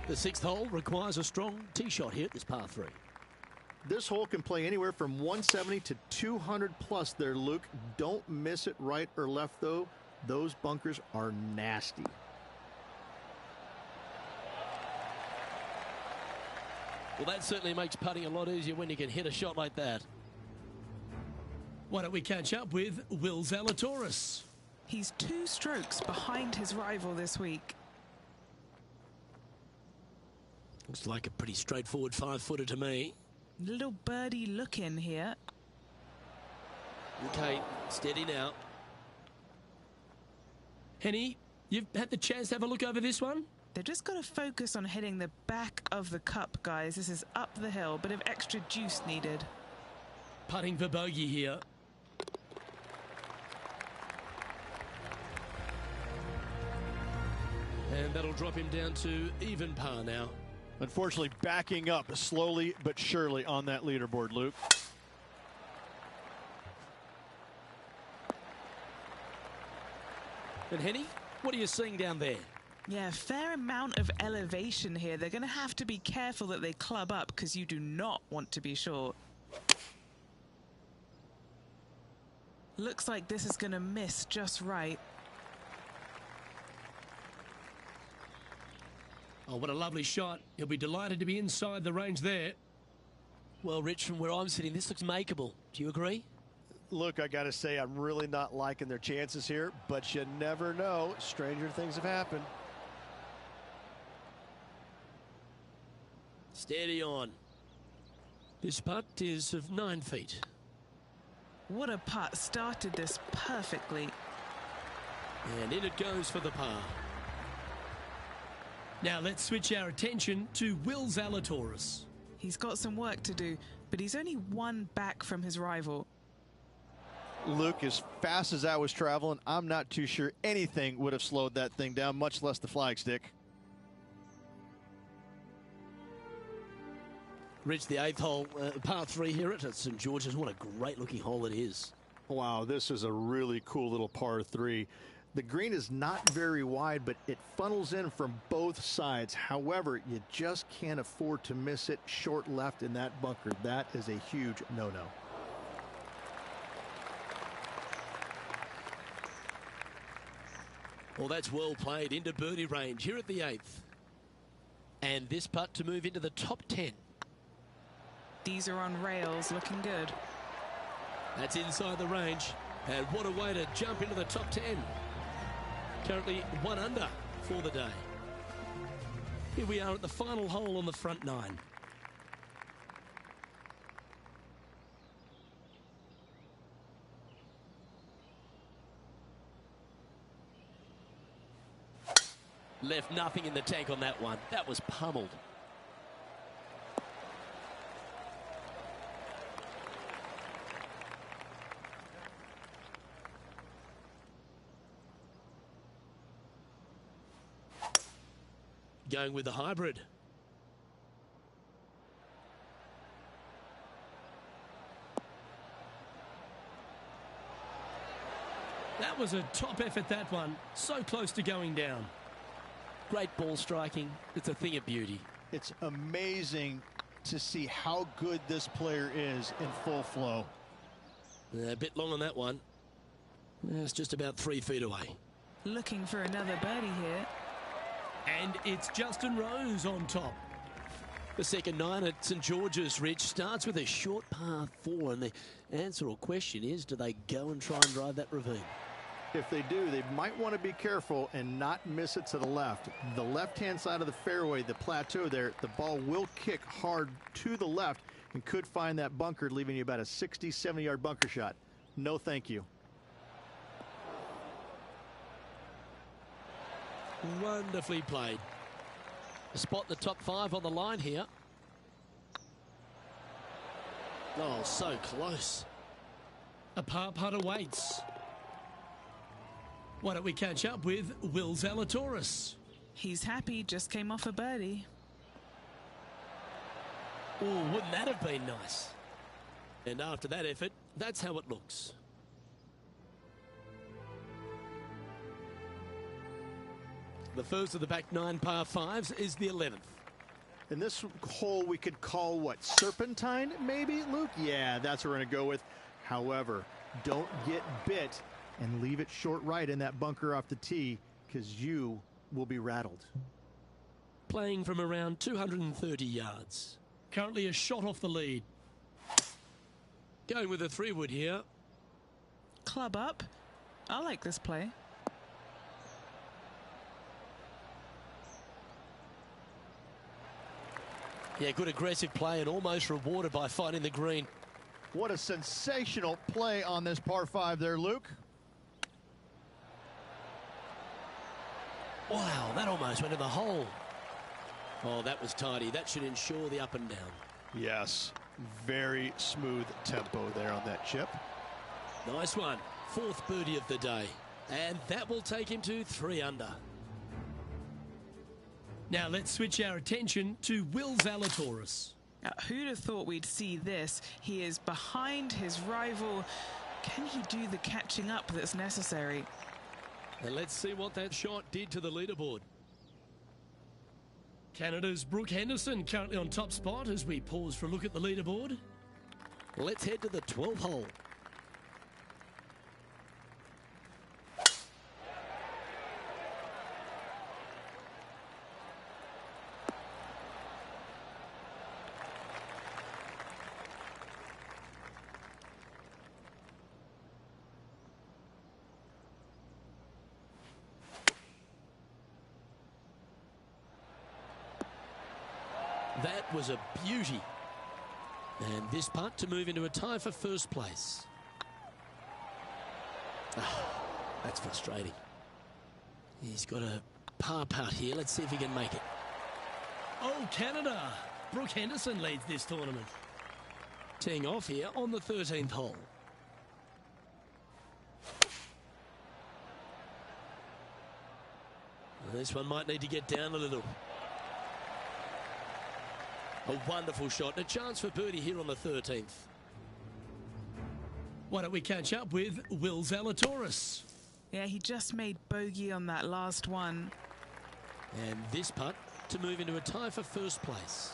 A: The 6th hole requires a strong tee shot here at this par 3.
E: This hole can play anywhere from 170 to 200 plus there, Luke. Don't miss it right or left, though. Those bunkers are nasty.
A: Well, that certainly makes putting a lot easier when you can hit a shot like that. Why don't we catch up with Will Zalatoris?
B: He's 2 strokes behind his rival this week.
A: Looks like a pretty straightforward 5-footer to me.
B: Little birdie look in here.
A: Okay, steady now. Henny, you've had the chance to have a look over this one?
B: They've just got to focus on hitting the back of the cup, guys. This is up the hill, bit of extra juice needed.
A: Putting for bogey here. And that'll drop him down to even par now.
C: Unfortunately, backing up slowly but surely on that leaderboard, Luke.
A: And Henny, what are you seeing down there?
B: Yeah, fair amount of elevation here. They're going to have to be careful that they club up because you do not want to be short. Looks like this is going to miss just right.
A: Oh, what a lovely shot. He'll be delighted to be inside the range there. Well, Rich, from where I'm sitting, this looks makeable. Do you agree?
F: Look, I got to say, I'm really not liking their chances here, but you never know. Stranger things have happened.
A: Steady on. This putt is of 9 feet.
B: What a putt. Started this perfectly.
A: And in it goes for the par. Now let's switch our attention to Will Zalatoris.
B: He's got some work to do, but he's only 1 back from his rival.
C: Luke, as fast as I was traveling, I'm not too sure anything would have slowed that thing down, much less the flagstick.
A: Reached the 8th hole, par 3 here at St. George's. What a great looking hole it is.
E: Wow, this is a really cool little par 3. The green is not very wide, but it funnels in from both sides. However, you just can't afford to miss it short left in that bunker. That is a huge no-no.
A: Well, that's well played into birdie range here at the 8th. And this putt to move into the top 10.
B: These are on rails, looking good.
A: That's inside the range. And what a way to jump into the top 10. Currently 1 under for the day. Here we are at the final hole on the front 9. Left nothing in the tank on that one. That was pummeled. Going with the hybrid. That was a top effort, that one. So close to going down. Great ball striking. It's a thing of beauty.
C: It's amazing to see how good this player is in full flow.
A: A bit long on that one. It's just about 3 feet away.
B: Looking for another birdie here.
A: And it's Justin Rose on top. The second 9 at St. George's, Rich, starts with a short par 4. And the answer or question is, do they go and try and drive that ravine?
E: If they do, they might want to be careful and not miss it to the left. The left-hand side of the fairway, the plateau there, the ball will kick hard to the left and could find that bunker, leaving you about a 60, 70-yard bunker shot. No, thank you.
A: Wonderfully played. Spot the top 5 on the line here. Oh, so close. A par putt awaits. Why don't we catch up with Will Zalatoris?
B: He's happy, just came off a birdie.
A: Oh, wouldn't that have been nice? And after that effort, that's how it looks. The first of the back 9 par 5s is the 11th.
E: And this hole we could call what, serpentine maybe, Luke? Yeah, that's what we're going to go with. However, don't get bit and leave it short right in that bunker off the tee, because you will be rattled.
A: Playing from around 230 yards. Currently a shot off the lead. Going with a 3-wood here.
B: Club up. I like this play.
A: Yeah, good aggressive play and almost rewarded by finding the green.
C: What a sensational play on this par 5 there, Luke.
A: Wow, that almost went in the hole. Oh, that was tidy. That should ensure the up and down.
C: Yes, very smooth tempo there on that chip.
A: Nice one. 4th birdie of the day. And that will take him to 3 under. Now let's switch our attention to Will Zalatoris.
B: Who'd have thought we'd see this? He is behind his rival. Can he do the catching up that's necessary?
A: And let's see what that shot did to the leaderboard. Canada's Brooke Henderson currently on top spot as we pause for a look at the leaderboard. Let's head to the 12th hole. That was a beauty. And this putt to move into a tie for first place. That's frustrating. He's got a par putt here. Let's see if he can make it. Oh, Canada. Brooke Henderson leads this tournament. Teeing off here on the 13th hole. This one might need to get down a little. A wonderful shot. A chance for birdie here on the 13th.
G: Why don't we catch up with Will Zalatoris?
B: Yeah, he just made bogey on that last one.
A: And this putt to move into a tie for first place.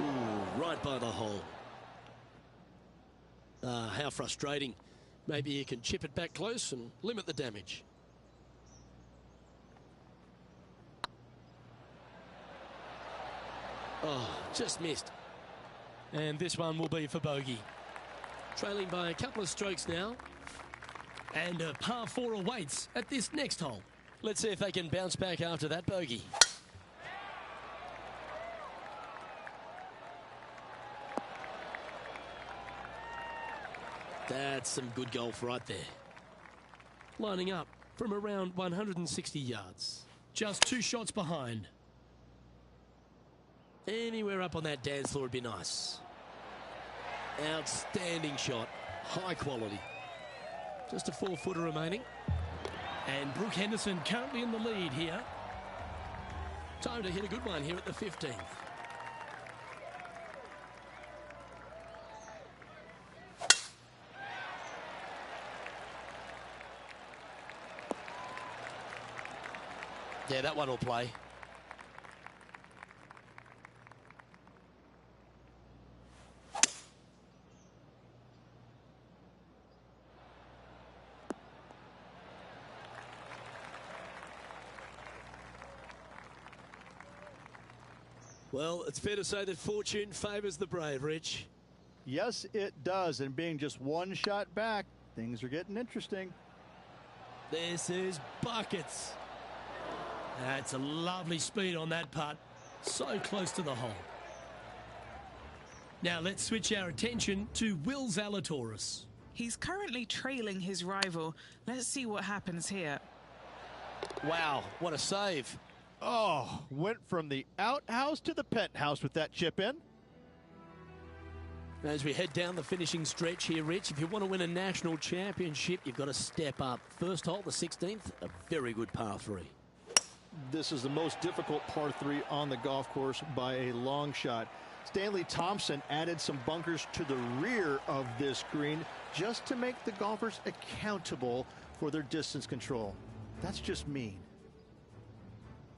A: Ooh, right by the hole. How frustrating. Maybe you can chip it back close and limit the damage. Oh, just missed.
G: And this one will be for bogey.
A: Trailing by a couple of strokes now.
G: And a par 4 awaits at this next hole.
A: Let's see if they can bounce back after that bogey. That's some good golf right there.
G: Lining up from around 160 yards. Just 2 shots behind.
A: Anywhere up on that dance floor would be nice. Outstanding shot. High quality.
G: Just a 4-footer remaining. And Brooke Henderson currently in the lead here.
A: Time to hit a good one here at the 15th. Yeah, that one will play. Well, it's fair to say that fortune favours the brave, Rich.
C: Yes, it does. And being just one shot back, things are getting interesting.
G: This is buckets. That's a lovely speed on that putt. So close to the hole. Now let's switch our attention to Will Zalatoris.
B: He's currently trailing his rival. Let's see what happens here.
A: Wow, what a save.
C: Oh, went from the outhouse to the penthouse with that chip in.
A: As we head down the finishing stretch here, Rich, if you want to win a national championship, you've got to step up. First hole, the 16th, a very good par 3.
E: This is the most difficult par 3 on the golf course by a long shot. Stanley Thompson added some bunkers to the rear of this green just to make the golfers accountable for their distance control. That's just mean.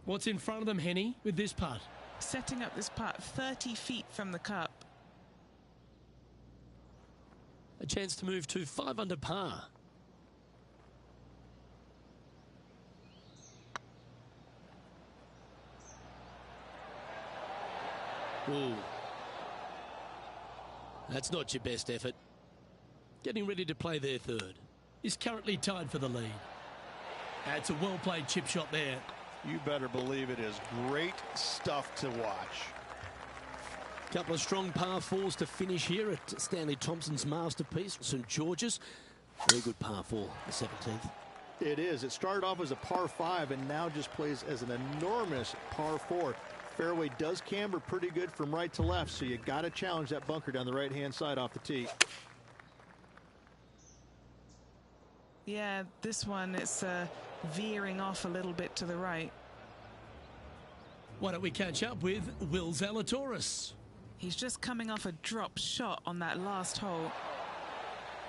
G: What's in front of them, Henny, with this putt?
B: Setting up this putt 30 feet from the cup.
A: A chance to move to 5 under par. Ooh. That's not your best effort. Getting ready to play their third.
G: Is currently tied for the lead. That's a well-played chip shot there.
C: You better believe it is great stuff to watch.
A: Couple of strong par 4s to finish here at Stanley Thompson's masterpiece, St. George's. Very good par 4, the 17th.
E: It is. It started off as a par 5 and now just plays as an enormous par 4. Fairway does camber pretty good from right to left, so you got to challenge that bunker down the right-hand side off the tee.
B: Yeah, this one, it's veering off a little bit to the right.
G: Why don't we catch up with Will Zalatoris?
B: He's just coming off a drop shot on that last hole.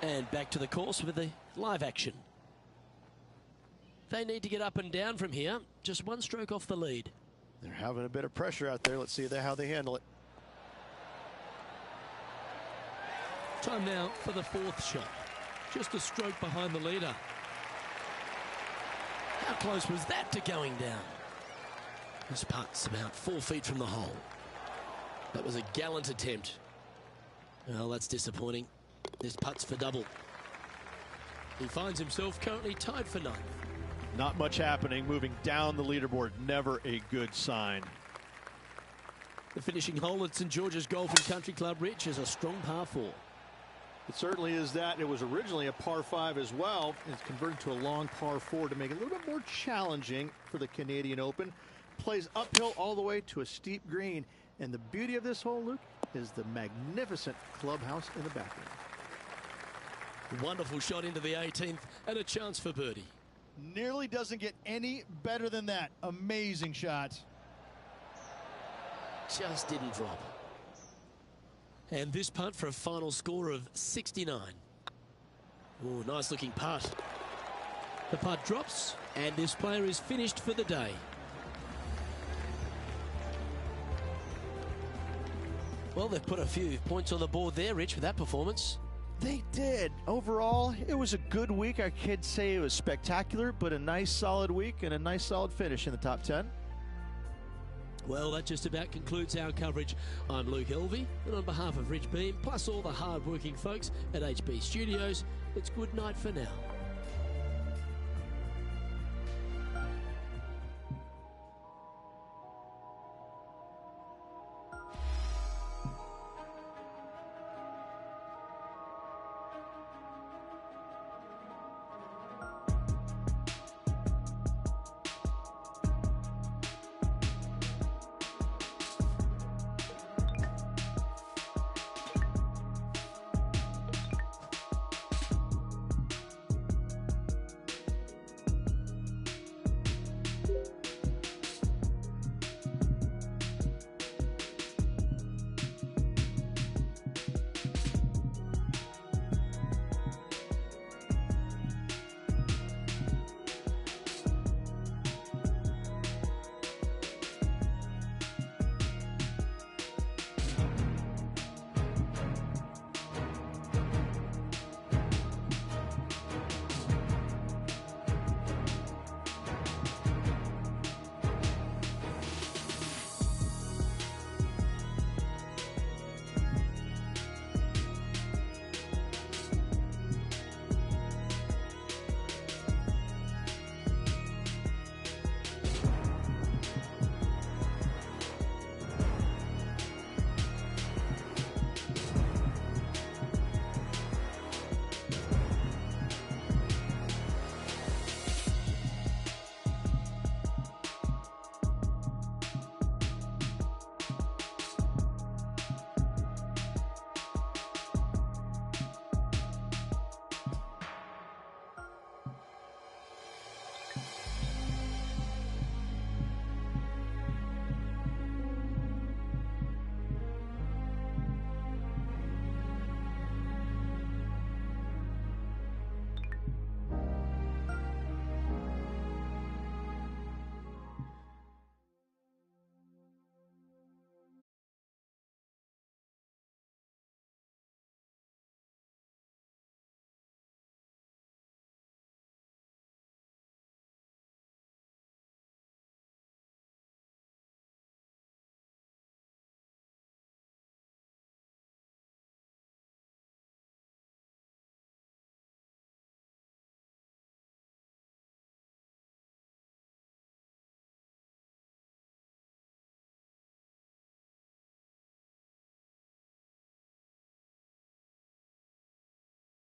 A: And back to the course with the live action. They need to get up and down from here. Just one stroke off the lead.
F: They're having a bit of pressure out there. Let's see how they handle it.
G: Time now for the 4th shot. Just a stroke behind the leader.
A: How close was that to going down? This putt's about 4 feet from the hole. That was a gallant attempt. Well, that's disappointing. This putt's for double. He finds himself currently tied for 9th.
C: Not much happening. Moving down the leaderboard, never a good sign.
A: The finishing hole at St. George's Golf and Country Club, Rich, is a strong par 4.
E: It certainly is that. It was originally a par 5 as well. It's converted to a long par 4 to make it a little bit more challenging for the Canadian Open. Plays uphill all the way to a steep green. And the beauty of this hole, Luke, is the magnificent clubhouse in the background.
A: Wonderful shot into the 18th and a chance for birdie.
C: Nearly doesn't get any better than that. Amazing shot.
A: Just didn't drop. And this putt for a final score of 69. Oh, nice looking putt. The putt drops and this player is finished for the day. Well, they've put a few points on the board there, Rich, with that performance.
F: They did. Overall, it was a good week. I can't say it was spectacular, but a nice solid week and a nice solid finish in the top 10.
A: Well, that just about concludes our coverage. I'm Luke Elvey, and on behalf of Rich Beam, plus all the hard-working folks at HB Studios, it's good night for now.